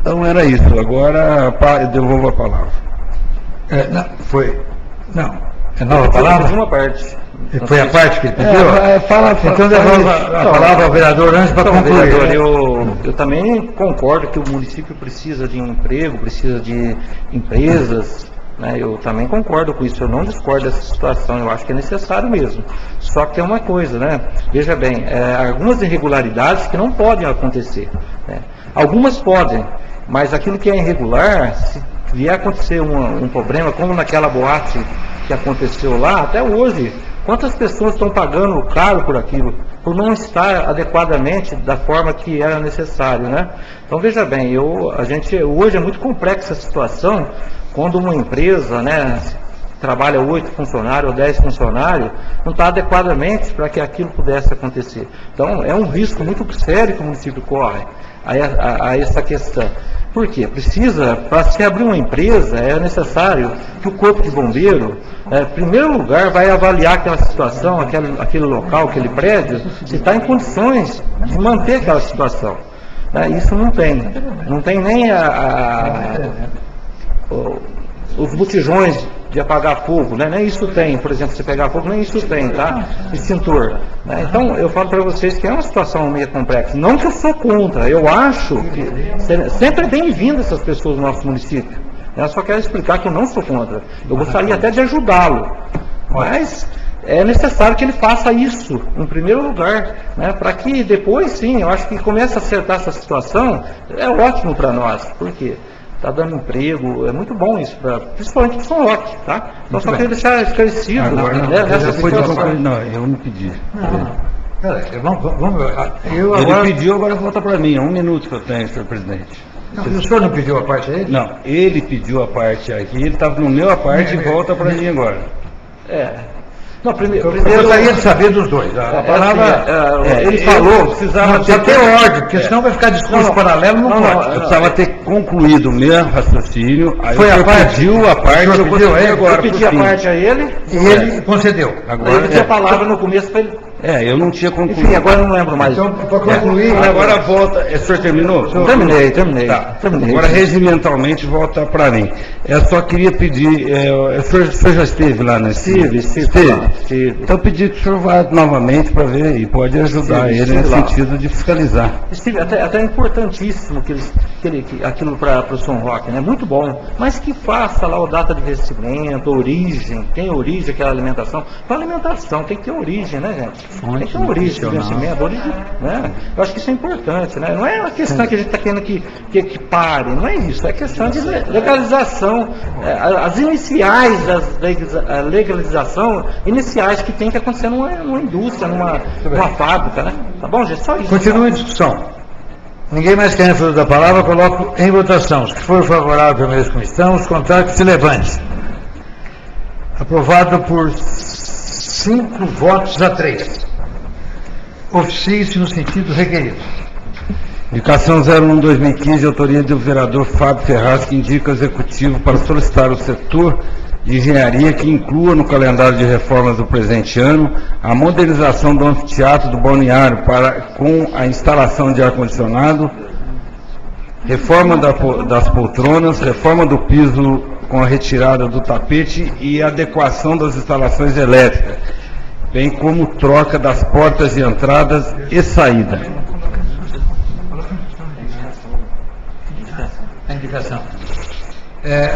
Então era isso. Agora eu devolvo a palavra. É nova palavra? Uma parte. Foi a parte que ele pediu? Então devolvo a palavra ao vereador antes para concluir. Vereador, eu também concordo que o município precisa de emprego, precisa de empresas, né? Eu também concordo com isso, eu não discordo dessa situação, eu acho que é necessário mesmo. Só que tem uma coisa, né? Veja bem, algumas irregularidades que não podem acontecer, né? Algumas podem, mas aquilo que é irregular, se vier acontecer um problema, como naquela boate que aconteceu lá, até hoje, quantas pessoas estão pagando caro por aquilo, por não estar adequadamente da forma que era necessário, né? Então, veja bem, hoje é muito complexa a situação, quando uma empresa, né, trabalha 8 funcionários ou 10 funcionários, não está adequadamente para que aquilo pudesse acontecer. Então, é um risco muito sério que o município corre a essa questão. Por quê? Para se abrir uma empresa, é necessário que o Corpo de Bombeiro, em primeiro lugar, vai avaliar aquela situação, aquele local, aquele prédio, se está em condições de manter aquela situação. Isso não tem. Não tem nem os botijões de apagar fogo, né? Nem isso tem, por exemplo, se pegar fogo, nem isso tem, tá? Extintor, né? Então, eu falo para vocês que é uma situação meio complexa. Não que eu sou contra, eu acho que sempre é bem-vindo essas pessoas no nosso município. Eu só quero explicar que eu não sou contra. Eu gostaria até de ajudá-lo, mas é necessário que ele faça isso, em primeiro lugar, né? Para que depois, sim, eu acho que comece a acertar essa situação, é ótimo para nós. Por quê? está dando emprego, é muito bom isso, principalmente para São Roque, tá? Então só bem. queria deixar esclarecido, Agora, né, nessa depois de situação. concluir, não, eu não pedi. Peraí, vamos, eu Ele agora... pediu, agora volta para mim. É 1 minuto que eu tenho, senhor presidente. Não, o senhor não pediu a parte aí? Não, ele pediu a parte aqui, ele estava no meu a parte e volta para mim agora. Não, primeiro, Eu gostaria de saber dos dois. A palavra... ele falou, precisava ter ordem, porque senão vai ficar discurso paralelo, não pode. Eu precisava ter concluído o meu raciocínio, aí Foi o a senhor parte? pediu a parte, O senhor eu pediu, consegui é? agora. eu pedi por a fim. parte a ele, E ele concedeu. Agora, ele pediu a palavra no começo para ele... eu não tinha concluído. Enfim, agora eu não lembro mais. Então, para concluir... Agora volta. O senhor terminou? Terminei. Tá. Terminei. Agora, regimentalmente, volta para mim. Eu só queria pedir, o senhor já esteve lá, né? Estive. Então, eu pedi que o senhor vá novamente para ver e pode ajudar ele estive no lá. sentido de fiscalizar. Steve, até é importantíssimo aquilo para o São Roque, né? Muito bom. Mas que faça lá o data de vencimento, origem, tem origem aquela alimentação. Para alimentação tem que ter origem, né, gente? Tem que ter origem de vencimento, origem, né? Eu acho que isso é importante, né? Não é uma questão que a gente está querendo que pare, não é isso. É questão de legalização. As iniciais da legalização, iniciais que tem que acontecer numa indústria, numa fábrica, né? Tá bom, gente? Só isso. Continua em discussão. Ninguém mais quer uso da palavra, coloco em votação. Os que for favorável, permaneçam como estão, os contrários, que se levante. Aprovado por 5 votos a 3. Oficie-se no sentido requerido. Indicação 01/2015, autoria do vereador Fábio Ferraz, que indica o executivo para solicitar o setor de engenharia que inclua no calendário de reformas do presente ano a modernização do anfiteatro do balneário com a instalação de ar-condicionado, reforma das poltronas, reforma do piso com a retirada do tapete e adequação das instalações elétricas, bem como troca das portas de entradas e saída.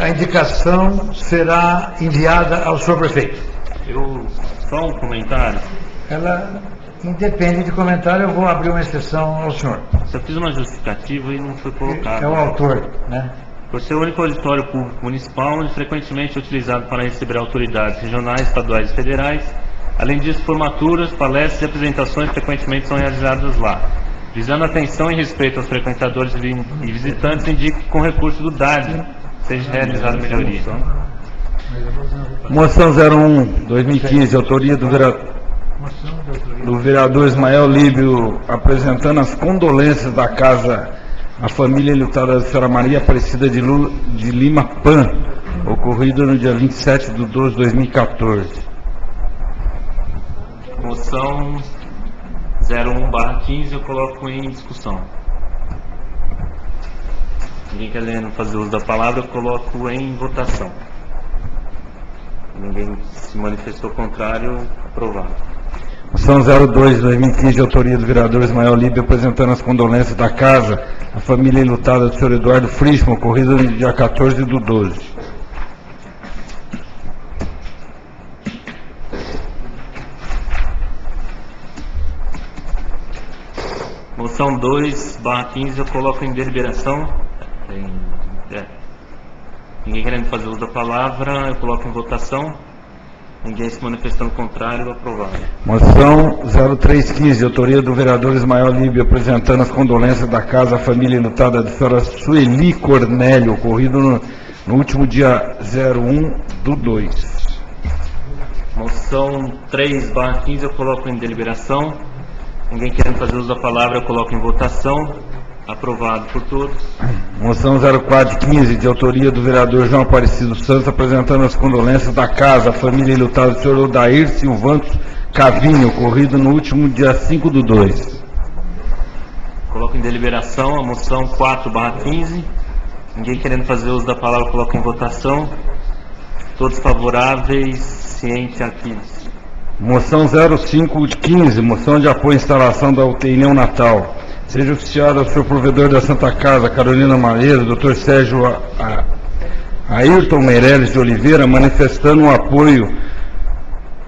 A indicação será enviada ao senhor prefeito. Só um comentário. Ela independe de comentário, eu vou abrir uma exceção ao senhor. Só fiz uma justificativa e não foi colocado. É o autor, né? Por ser o único auditório público municipal, onde frequentemente é utilizado para receber autoridades regionais, estaduais e federais. Além disso, formaturas, palestras e apresentações frequentemente são realizadas lá. Visando atenção e respeito aos frequentadores e visitantes, indico que com recurso do DAD seja realizada a melhoria. Moção 01/2015, autoria do vereador Ismael Líbio, apresentando as condolências da casa à família enlutada da senhora Maria Aparecida de Lima Pan, ocorrido no dia 27/12/2014. Moção 01/15 eu coloco em discussão. Ninguém querendo fazer uso da palavra, eu coloco em votação. Ninguém se manifestou contrário, aprovado. Moção 02/2015, autoria do vereador Ismael Líbio, apresentando as condolências da casa à família enlutada do senhor Eduardo Frischmann, ocorrida no dia 14/12. Moção 2/15 eu coloco em deliberação. Ninguém querendo fazer uso da palavra, eu coloco em votação. Ninguém se manifestando contrário, aprovado. Moção 0315, autoria do vereador Ismael Líbio, apresentando as condolências da casa à família enlutada da senhora Sueli Cornélio, ocorrido no último dia 01/2. Moção 3/15 eu coloco em deliberação. Ninguém querendo fazer uso da palavra, eu coloco em votação. Aprovado por todos. Moção 0415, de autoria do vereador João Aparecido Santos, apresentando as condolências da casa à família enlutada do senhor Odair Silvantos Cavinho, ocorrido no último dia 5/2. Coloco em deliberação a moção 4/15. Ninguém querendo fazer uso da palavra, coloco em votação. Todos favoráveis, ciente aqui. Moção 0515, moção de apoio à instalação da UTI neonatal. Seja oficiado ao senhor provedor da Santa Casa, Carolina Malheiro, Dr. Sérgio Ayrton Meirelles de Oliveira, manifestando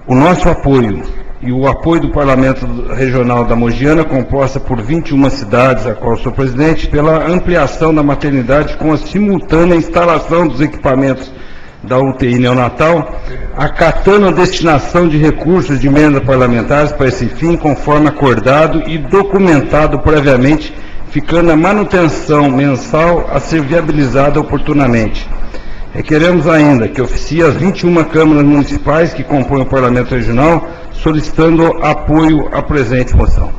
o nosso apoio e o apoio do Parlamento Regional da Mogiana, composta por 21 cidades, a qual sou presidente, pela ampliação da maternidade com a simultânea instalação dos equipamentos da UTI neonatal, acatando a destinação de recursos de emenda parlamentares para esse fim, conforme acordado e documentado previamente, ficando a manutenção mensal a ser viabilizada oportunamente. Requeremos ainda que oficie as 21 câmaras municipais que compõem o Parlamento Regional, solicitando apoio à presente moção.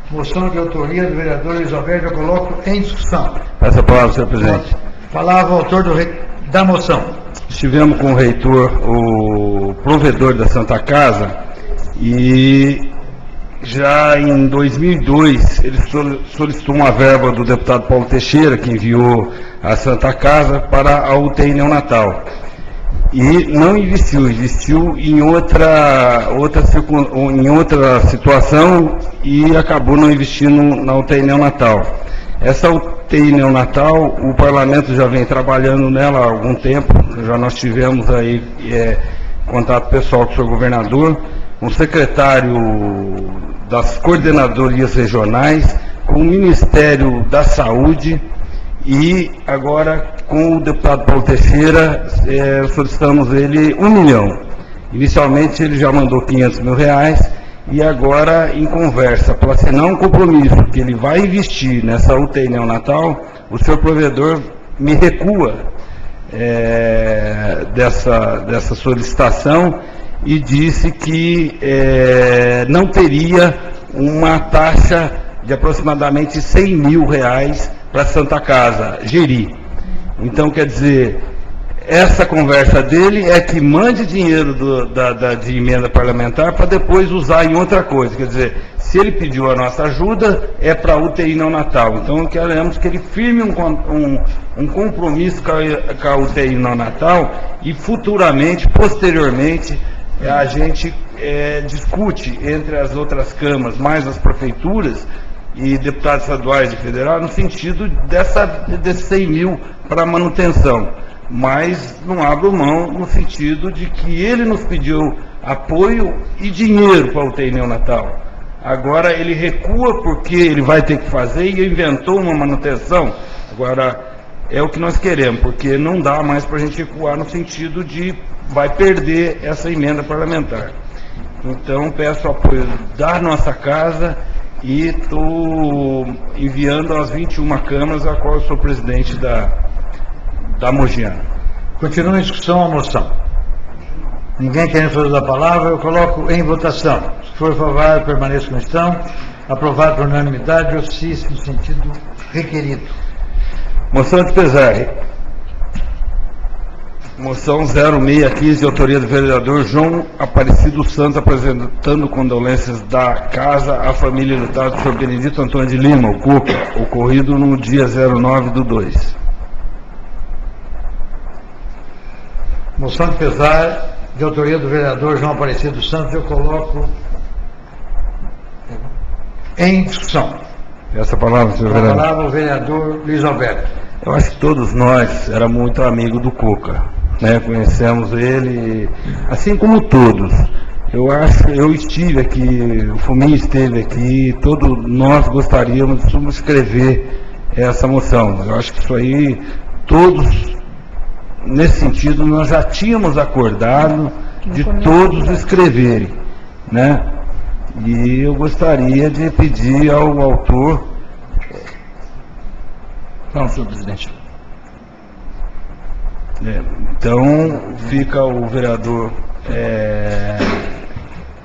Moção de autoria do vereador Luiz Alberto, eu coloco em discussão. Essa palavra, senhor presidente. Palavra ao autor da moção. Estivemos com o reitor, o provedor da Santa Casa, e já em 2002 ele solicitou uma verba do deputado Paulo Teixeira, que enviou a Santa Casa para a UTI neonatal. E não investiu em outra situação e acabou não investindo na UTI neonatal. Essa UTI neonatal, o parlamento já vem trabalhando nela há algum tempo, já nós tivemos aí contato pessoal com o senhor governador, um secretário das coordenadorias regionais, com o Ministério da Saúde e agora com o deputado Paulo Teixeira, solicitamos ele 1 milhão. Inicialmente ele já mandou 500 mil reais e agora em conversa, para assinar um compromisso que ele vai investir nessa UTI neonatal, o senhor provedor me recua dessa solicitação e disse que não teria uma taxa de aproximadamente 100 mil reais para a Santa Casa gerir. Então, quer dizer, essa conversa dele é que mande dinheiro de emenda parlamentar para depois usar em outra coisa. Quer dizer, se ele pediu a nossa ajuda, é para a UTI neonatal. Então, queremos que ele firme um compromisso com a UTI neonatal e futuramente, posteriormente, a gente discute entre as outras câmaras, mais as prefeituras e deputados estaduais e federais, no sentido desses 100 mil para manutenção. Mas não abro mão no sentido de que ele nos pediu apoio e dinheiro para a UTI neonatal. Agora ele recua porque ele vai ter que fazer e inventou uma manutenção. Agora é o que nós queremos, porque não dá mais para a gente recuar no sentido de vai perder essa emenda parlamentar. Então peço apoio da nossa casa e estou enviando às 21 câmaras, a qual eu sou presidente da Mogiana. Continua em discussão a moção. Ninguém querendo fazer a palavra, eu coloco em votação. Se for favorável, permaneça como estão. Aprovado por unanimidade, oficie-se no sentido requerido. Moção de pesar. Moção 0615, de autoria do vereador João Aparecido Santos, apresentando condolências da casa à família lutada do senhor Benedito Antônio de Lima, o Cuca, ocorrido no dia 09/2. Moção de pesar, de autoria do vereador João Aparecido Santos, eu coloco em discussão. Essa palavra, senhor vereador. A palavra ao vereador Luiz Alberto. Eu acho que todos nós éramos muito amigos do Cuca, né? Conhecemos ele, assim como todos. Eu estive aqui, o Fuminho esteve aqui, todos nós gostaríamos de subscrever essa moção. Eu acho que isso aí, todos, nesse sentido, nós já tínhamos acordado de todos escreverem, né? E eu gostaria de pedir ao autor... Não, senhor presidente. Então, fica o vereador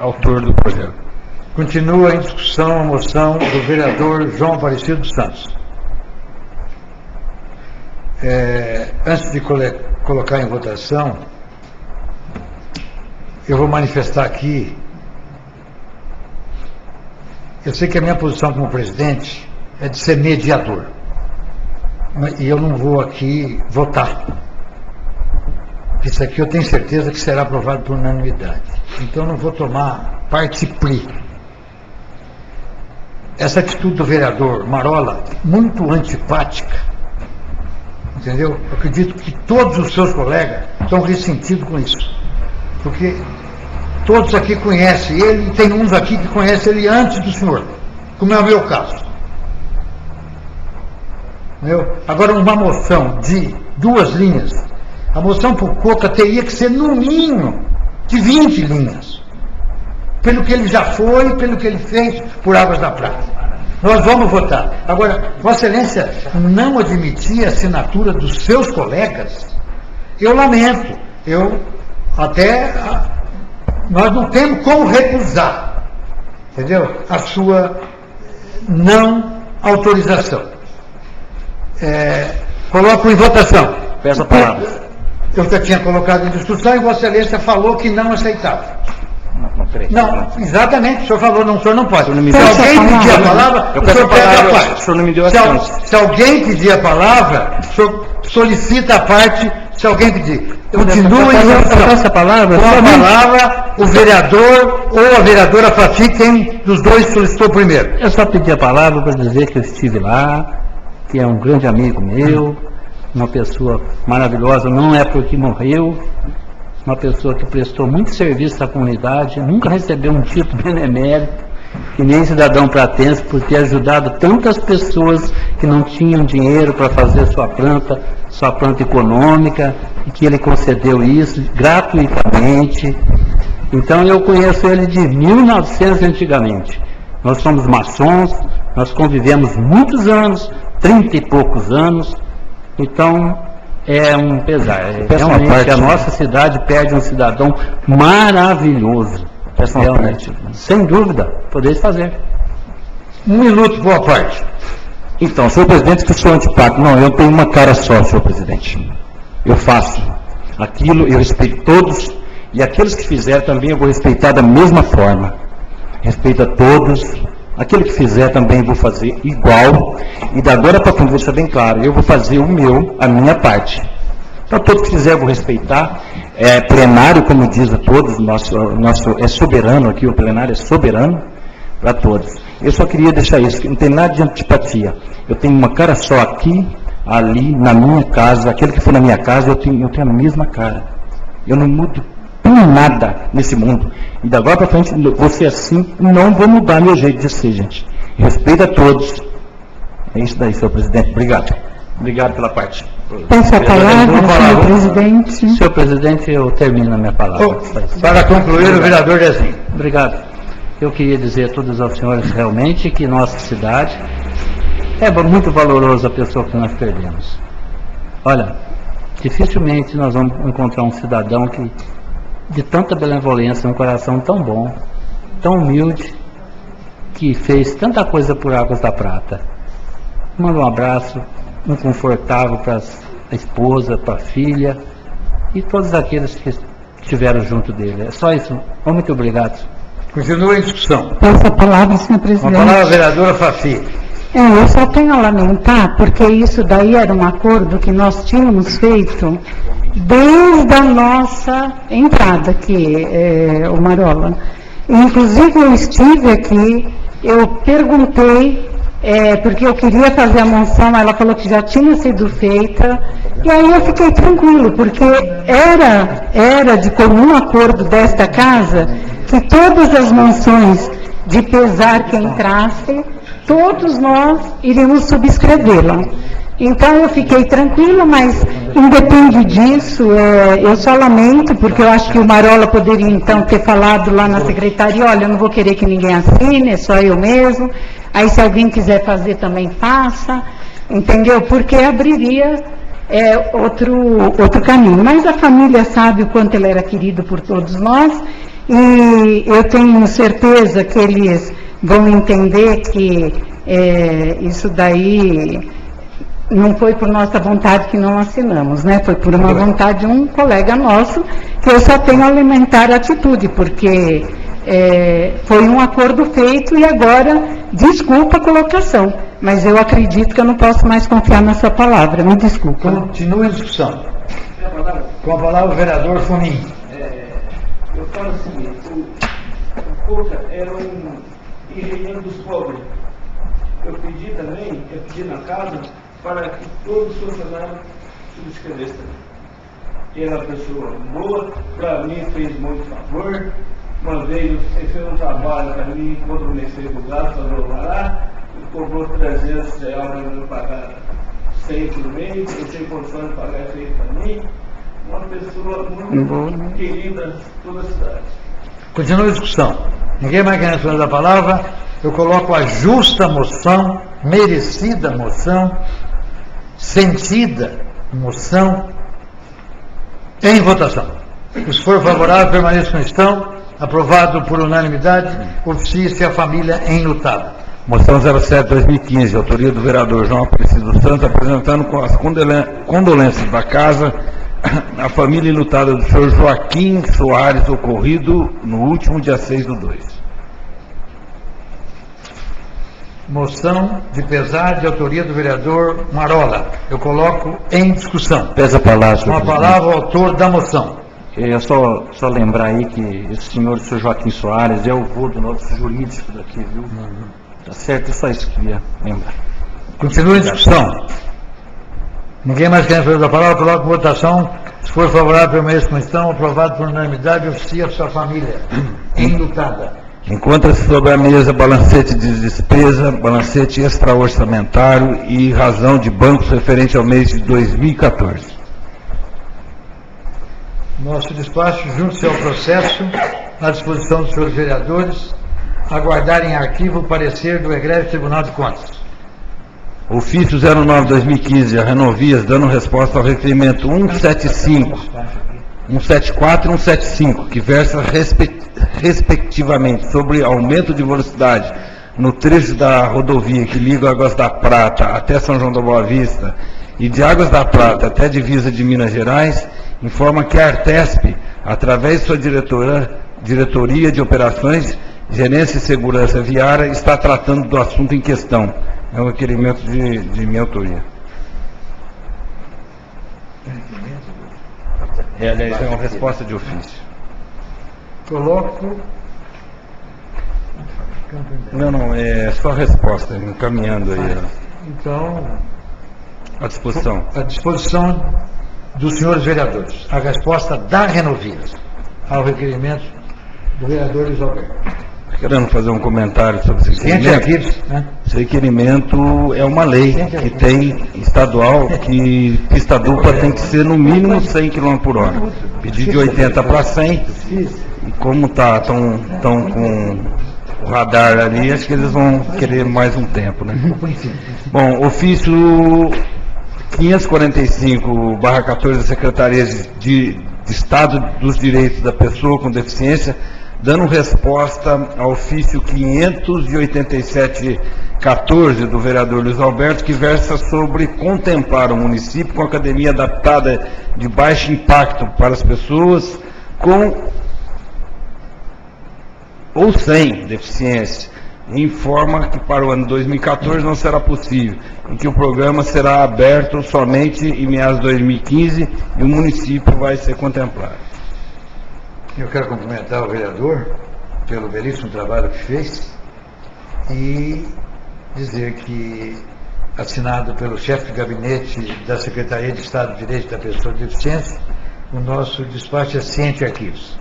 autor do projeto. Continua em discussão a moção do vereador João Aparecido Santos. Antes de colocar em votação, eu vou manifestar aqui, eu sei que a minha posição como presidente é de ser mediador, e eu não vou aqui votar. Isso aqui eu tenho certeza que será aprovado por unanimidade. Então não vou tomar parte pri. Essa atitude do vereador Marola, muito antipática, entendeu? Eu acredito que todos os seus colegas estão ressentidos com isso. Porque todos aqui conhecem ele, e tem uns aqui que conhecem ele antes do senhor, como é o meu caso. Agora, uma moção de 2 linhas, a moção por Coca teria que ser no mínimo de 20 linhas, pelo que ele já foi, pelo que ele fez por Águas da Prata. Nós vamos votar. Agora, Vossa Excelência não admitir a assinatura dos seus colegas, eu lamento. Nós não temos como recusar, entendeu? A sua não autorização. Coloco em votação. Peço a palavra. Eu já tinha colocado em discussão e Vossa Excelência falou que não aceitava. Não, exatamente, o senhor falou, não, o senhor não pode. Se alguém pedir a palavra, o senhor pede a parte. O senhor não me deu a chance. Se alguém pedir a palavra, o senhor solicita a parte, se alguém pedir. Continua em votação. Essa palavra, com a palavra, o vereador ou a vereadora Fati, quem dos dois solicitou primeiro. Eu só pedi a palavra para dizer que eu estive lá, que é um grande amigo meu, uma pessoa maravilhosa, não é porque morreu, uma pessoa que prestou muito serviço à comunidade, nunca recebeu um título benemérito, que nem cidadão pratense, por ter ajudado tantas pessoas que não tinham dinheiro para fazer sua planta econômica, e que ele concedeu isso gratuitamente. Então eu conheço ele de 1900 antigamente. Nós somos maçons, nós convivemos muitos anos, 30 e poucos anos, então é um pesar. Realmente a nossa cidade perde um cidadão maravilhoso. Realmente, sem dúvida, podeis fazer. 1 minuto por parte. Então, senhor presidente, que eu sou antipático. Não, eu tenho uma cara só, senhor presidente. Eu faço aquilo, eu respeito todos, e aqueles que fizeram também eu vou respeitar da mesma forma. Respeito a todos. Aquele que fizer também vou fazer igual, e da agora para frente vou deixar bem claro, eu vou fazer a minha parte. Então, todo que fizer eu vou respeitar. Plenário, como diz a todos, nosso é soberano aqui, o plenário é soberano para todos. Eu só queria deixar isso, que não tem nada de antipatia. Eu tenho uma cara só aqui, ali, na minha casa, aquele que for na minha casa, eu tenho a mesma cara. Eu não mudo por nada nesse mundo. E da agora para frente, vou ser assim, não vou mudar meu jeito de ser, gente. Respeito a todos. É isso daí, senhor presidente. Obrigado. Obrigado pela parte. Peço a palavra, senhor presidente. Senhor presidente, eu termino a minha palavra. Para concluir, o vereador Dezinho. Obrigado. Eu queria dizer a todos os senhores realmente que nossa cidade é muito valorosa a pessoa que nós perdemos. Olha, dificilmente nós vamos encontrar um cidadão que, de tanta benevolência, um coração tão bom, tão humilde, que fez tanta coisa por Águas da Prata. Manda um abraço, um confortável para a esposa, para a filha e todos aqueles que estiveram junto dele. É só isso. Muito obrigado. Continua em discussão. Peço a palavra, senhor presidente. Com a palavra, a vereadora Fafi. Eu só tenho a lamentar, porque isso daí era um acordo que nós tínhamos feito desde a nossa entrada aqui, o Marola. Inclusive, eu estive aqui, eu perguntei, porque eu queria fazer a moção, ela falou que já tinha sido feita, e aí eu fiquei tranquilo, porque era de comum acordo desta casa que todas as moções de pesar que entrasse, todos nós iríamos subscrevê-la. Então eu fiquei tranquila, mas independe disso, eu só lamento, porque eu acho que o Marola poderia então ter falado lá na secretaria, olha, eu não vou querer que ninguém assine, é só eu mesmo, aí se alguém quiser fazer também faça, entendeu? Porque abriria outro caminho. Mas a família sabe o quanto ele era querido por todos nós, e eu tenho certeza que eles vão entender que isso daí não foi por nossa vontade que não assinamos, né? Foi por uma vontade de um colega nosso, que eu só tenho a lamentar a atitude, porque foi um acordo feito e agora, desculpa a colocação, mas eu acredito que eu não posso mais confiar na sua palavra, me desculpa. Continua em discussão. Com a palavra o vereador Funim. Eu falo o seguinte, o Coca era um engenheiro dos pobres. Eu pedi também, na casa, para que todos os funcionários subscrevessem também. Ele era uma pessoa boa, para mim fez muito favor, Uma vez ele fez um trabalho para mim, quando eu comecei com o gato, fazer o vará, ele cobrou 300 reais para eu pagar 100 por mês, eu tenho condições de pagar isso aí para mim. Uma pessoa muito querida toda a cidade. Continua a discussão. Ninguém mais quer responder a palavra. Eu coloco a justa moção, merecida moção, sentida moção, em votação. Se for favorável, permaneça como estão. Aprovado por unanimidade, oficia a família enlutada. Moção 07/2015, autoria do vereador João Aparecido Santos, apresentando com as condolências da casa a família enlutada do senhor Joaquim Soares, ocorrido no último dia 6/2. Moção de pesar de autoria do vereador Marola. Eu coloco em discussão. Peça a palavra, Com senhor a presidente. palavra o autor da moção. É só lembrar aí que esse senhor, o senhor Joaquim Soares, é o vô do nosso jurídico daqui, viu? Tá certo? É só isso que eu queria lembrar. Continua em discussão. Ninguém mais quer responder a palavra, coloco em votação. Se for favorável, permaneça como estão. Aprovado por unanimidade, oficia a sua família enlutada. Encontra-se sobre a mesa balancete de despesa, balancete extra-orçamentário e razão de bancos referente ao mês de 2014. Nosso despacho, junto-se ao processo, à disposição dos senhores vereadores, aguardar em arquivo o parecer do egrégio Tribunal de Contas. Ofício 09/2015, a Renovias, dando resposta ao requerimento 175, 174 e 175, que versa respectivamente sobre aumento de velocidade no trecho da rodovia que liga Águas da Prata até São João da Boa Vista e de Águas da Prata até a divisa de Minas Gerais, informa que a Artesp, através de sua diretoria de operações, gerência e segurança viária, está tratando do assunto em questão. É um requerimento de minha autoria. Aliás, é uma resposta de ofício. Coloco. Não, é só resposta, encaminhando aí Então, à disposição. à disposição dos senhores vereadores, a resposta da Renovias ao requerimento do vereador Luiz Alberto. Querendo fazer um comentário sobre esse Ciente requerimento. arquivos, né? Esse requerimento é uma lei que tem estadual, que pista dupla tem que ser no mínimo 100 km por hora. Pedir de 80 para 100, e como estão com o radar ali, acho que eles vão querer mais um tempo, né? Bom, ofício 545/14 da Secretaria de Estado dos Direitos da Pessoa com Deficiência, dando resposta ao ofício 587/14 do vereador Luiz Alberto, que versa sobre contemplar o município com academia adaptada de baixo impacto para as pessoas com ou sem deficiência. Informa que para o ano 2014 não será possível, e que o programa será aberto somente em meados de 2015 e o município vai ser contemplado. Eu quero cumprimentar o vereador pelo belíssimo trabalho que fez e dizer que, assinado pelo chefe de gabinete da Secretaria de Estado de Direito da Pessoa com Deficiência, o nosso despacho é ciente arquivos.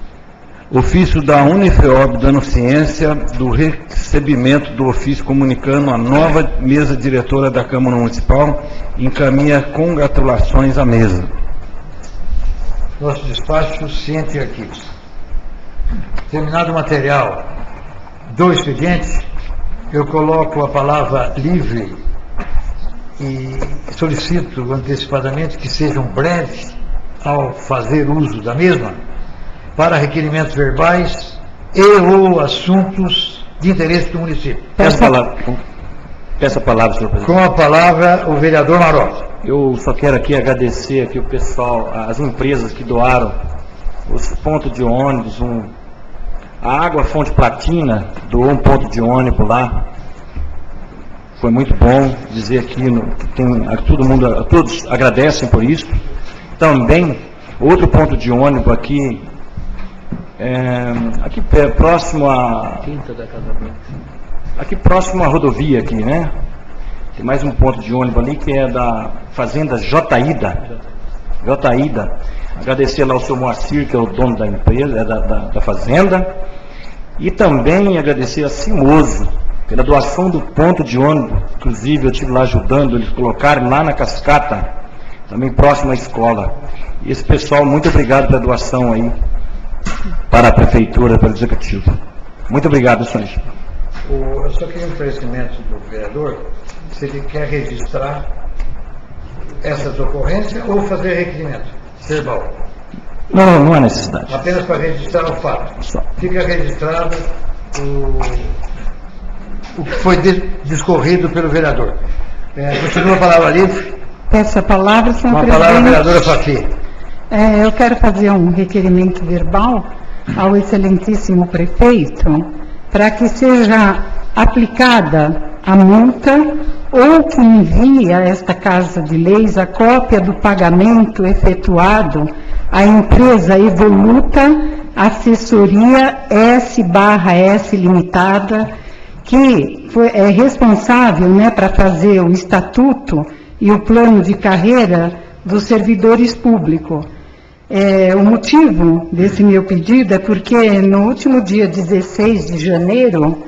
Ofício da Unifeob dando ciência do recebimento do ofício comunicando a nova mesa diretora da Câmara Municipal, encaminha congratulações à mesa. Nosso despacho, ciente arquivos. Terminado o material do expediente, eu coloco a palavra livre e solicito antecipadamente que sejam breves ao fazer uso da mesma para requerimentos verbais e ou assuntos de interesse do município. Peço a palavra, senhor presidente. Com a palavra, o vereador Marola. Eu só quero aqui agradecer aqui o pessoal, as empresas que doaram os pontos de ônibus, a Água Fonte Platina doou um ponto de ônibus lá. Foi muito bom dizer aqui que todos agradecem por isso. Também outro ponto de ônibus aqui próximo a próximo à rodovia aqui, né? Tem mais um ponto de ônibus ali que é da Fazenda Jotaída. Agradecer lá ao seu Moacir, que é o dono da empresa, da fazenda. E também agradecer a Cimoso pela doação do ponto de ônibus, inclusive eu estive lá ajudando eles colocarem lá na cascata, também próximo à escola. E esse pessoal, muito obrigado pela doação aí para a prefeitura, para o executivo. Muito obrigado, senhor. Eu só queria um esclarecimento do vereador, se ele quer registrar essas ocorrências ou fazer requerimento verbal. Não há necessidade. Apenas para registrar o fato. Fica registrado o que foi discorrido pelo vereador. Continua a palavra livre. Peço a palavra, senhor Com a presidente. palavra a vereadora Fafi. Eu quero fazer um requerimento verbal ao excelentíssimo prefeito para que seja aplicada a multa ou que envie a esta Casa de Leis a cópia do pagamento efetuado à empresa Evoluta Assessoria S/S Limitada, que é responsável, né, para fazer o estatuto e o plano de carreira dos servidores públicos. O motivo desse meu pedido é porque no último dia 16 de janeiro,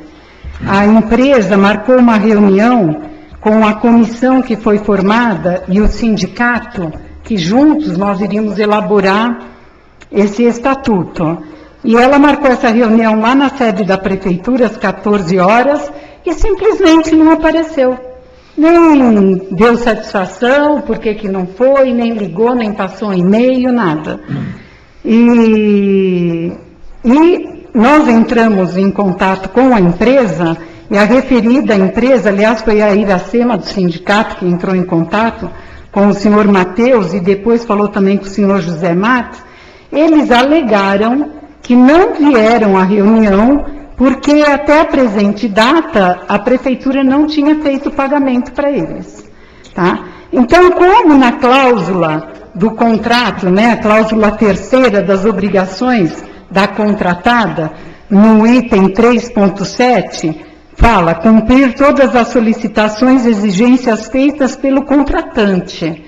a empresa marcou uma reunião com a comissão que foi formada e o sindicato, que juntos nós iríamos elaborar esse estatuto. E ela marcou essa reunião lá na sede da prefeitura, às 14 horas, e simplesmente não apareceu. Nem deu satisfação, por que não foi, nem ligou, nem passou um e-mail, nada. E nós entramos em contato com a empresa, e a referida empresa, aliás, foi a Iracema do sindicato que entrou em contato com o senhor Matheus, e depois falou também com o senhor José Matos. Eles alegaram que não vieram à reunião porque até a presente data a prefeitura não tinha feito o pagamento para eles, tá? Então, como na cláusula do contrato, né, a cláusula terceira das obrigações da contratada, no item 3.7, fala cumprir todas as solicitações e exigências feitas pelo contratante.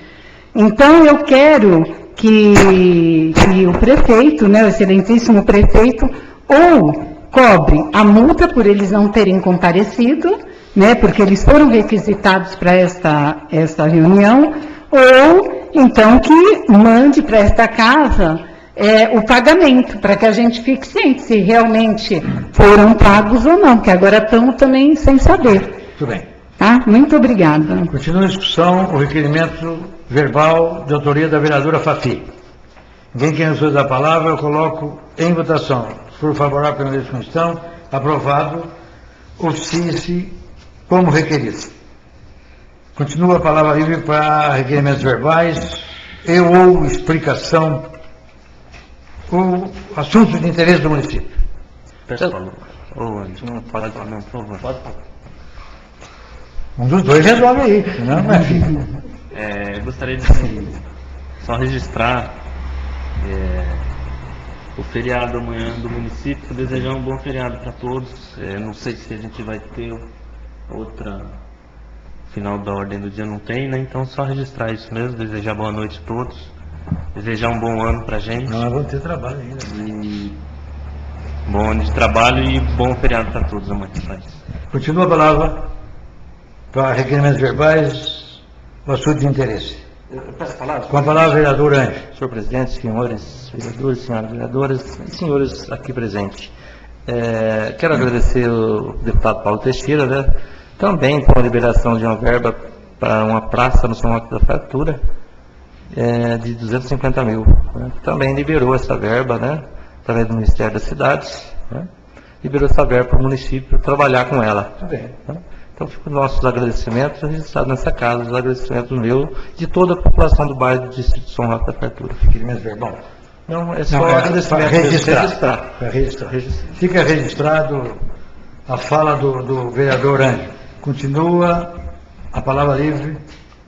Então, eu quero que o prefeito, né, o excelentíssimo prefeito, ou cobre a multa por eles não terem comparecido, né, porque eles foram requisitados para esta reunião, ou então que mande para esta casa o pagamento, para que a gente fique ciente se realmente foram pagos ou não, que agora estamos também sem saber. Muito bem. Tá? Muito obrigada. Continua a discussão, o requerimento verbal de autoria da vereadora Fafi. Ninguém quer usar a palavra, eu coloco em votação. Se for favorável pela discussão, aprovado, oficie como requerido. Continua a palavra livre para requerimentos verbais ou explicação ou assuntos de interesse do município. Peço palavra. Não, pode falar, não, por favor. Pode falar. Um dos dois resolve aí, senão não é filho. Gostaria de só registrar o feriado amanhã do município, desejar um bom feriado para todos. Não sei se a gente vai ter outra final da ordem do dia, não tem, né? Então só registrar isso mesmo, desejar boa noite a todos, desejar um bom ano pra gente. Nós vamos ter trabalho ainda. E bom ano de trabalho e bom feriado para todos amanhã. Continua a palavra para requerimentos verbais, o assunto de interesse. Eu peço a palavra? Com a palavra, vereador Anjo. Senhor presidente, senhores vereadores, senhoras vereadoras e senhores aqui presentes. Quero agradecer o deputado Paulo Teixeira, né, também com a liberação de uma verba para uma praça no São Roque da Fartura, de 250 mil. Né, também liberou essa verba, né, através do Ministério das Cidades, né, liberou essa verba para o município trabalhar com ela. Muito bem. Né. Então, ficam nossos agradecimentos registrados nessa casa, os agradecimentos meu, de toda a população do bairro do Distrito de São Roque da Fartura. Requerimento verbal? Não, é só agradecimento. Para registrar. Fica registrado a fala do vereador Anjo. Continua a palavra livre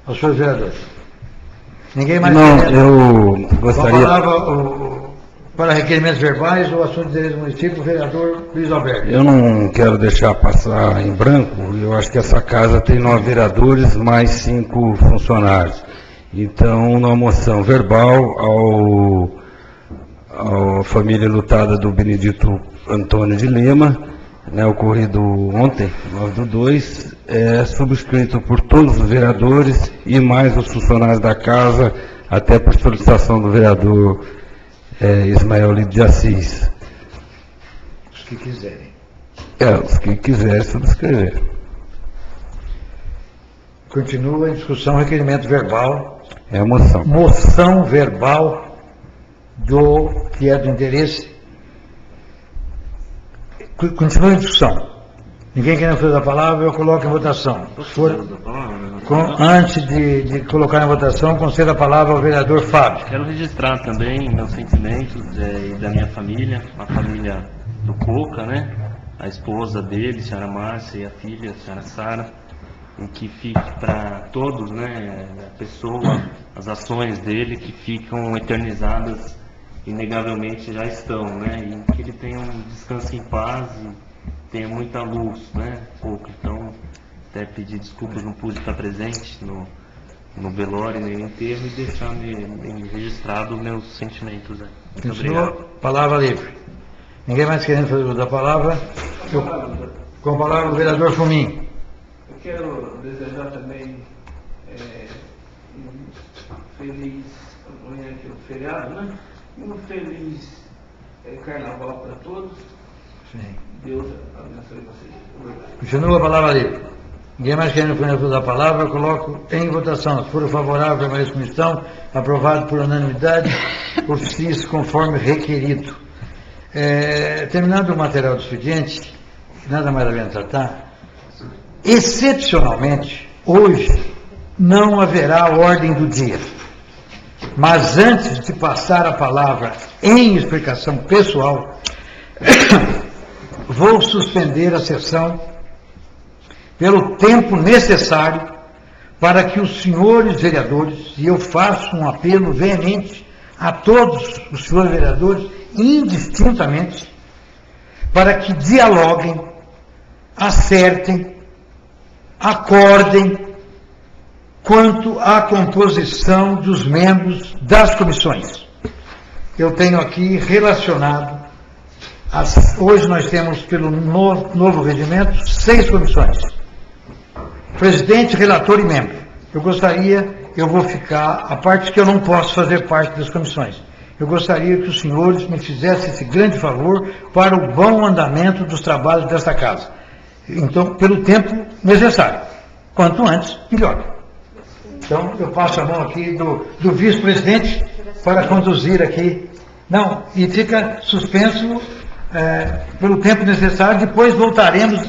aos seus vereadores. Ninguém mais quer. Eu gostaria... Com a palavra para requerimentos verbais ou assunto de interesse do município, o vereador Luiz Alberto. Eu não quero deixar passar em branco, eu acho que essa casa tem 9 vereadores mais 5 funcionários. Então, uma moção verbal à família lutada do Benedito Antônio de Lima, né, ocorrido ontem, 9/2, subscrito por todos os vereadores e mais os funcionários da casa, até por solicitação do vereador Ismael Lido de Assis. Os que quiserem. Os que quiserem subscrever. Continua em discussão requerimento verbal. É a moção. Moção verbal que é do interesse. Continua em discussão. Ninguém querendo fazer a palavra, eu coloco em votação. Antes de colocar em votação, concedo a palavra ao vereador Fábio. Quero registrar também meus sentimentos e da minha família, a família do Coca, né? A esposa dele, a senhora Márcia, e a filha, a senhora Sara, e que fique para todos, né? A pessoa, as ações dele que ficam eternizadas, inegavelmente já estão, né? E que ele tenha um descanso em paz e tenha muita luz, né? Coca. Então, até pedir desculpas, não pude estar presente no velório nem no enterro e deixar registrado os meus sentimentos. Né? Muito obrigado. Palavra livre. Ninguém mais querendo fazer uso da palavra. Com a palavra o vereador Fumin. Eu quero desejar também um feliz, amanhã aqui é o feriado, né? Um feliz carnaval para todos. Sim. Deus abençoe vocês. Obrigado. Continua a palavra livre. Ninguém mais querendo fazer uso da palavra, eu coloco em votação. Se for favorável, permaneça como estão. Aprovado por unanimidade, ofício conforme requerido. Terminando o material do expediente, nada mais devemos tratar, excepcionalmente, hoje, não haverá ordem do dia. Mas antes de passar a palavra em explicação pessoal, vou suspender a sessão pelo tempo necessário para que os senhores vereadores, e eu faço um apelo veemente a todos os senhores vereadores, indistintamente, para que dialoguem, acertem, acordem quanto à composição dos membros das comissões. Eu tenho aqui relacionado, hoje nós temos, pelo novo regimento, 6 comissões. Presidente, relator e membro. Eu vou ficar, a parte que eu não posso fazer parte das comissões. Eu gostaria que os senhores me fizessem esse grande favor para o bom andamento dos trabalhos desta casa. Então, pelo tempo necessário. Quanto antes, melhor. Então, eu passo a mão aqui do vice-presidente para conduzir aqui. Não, e fica suspenso pelo tempo necessário, depois voltaremos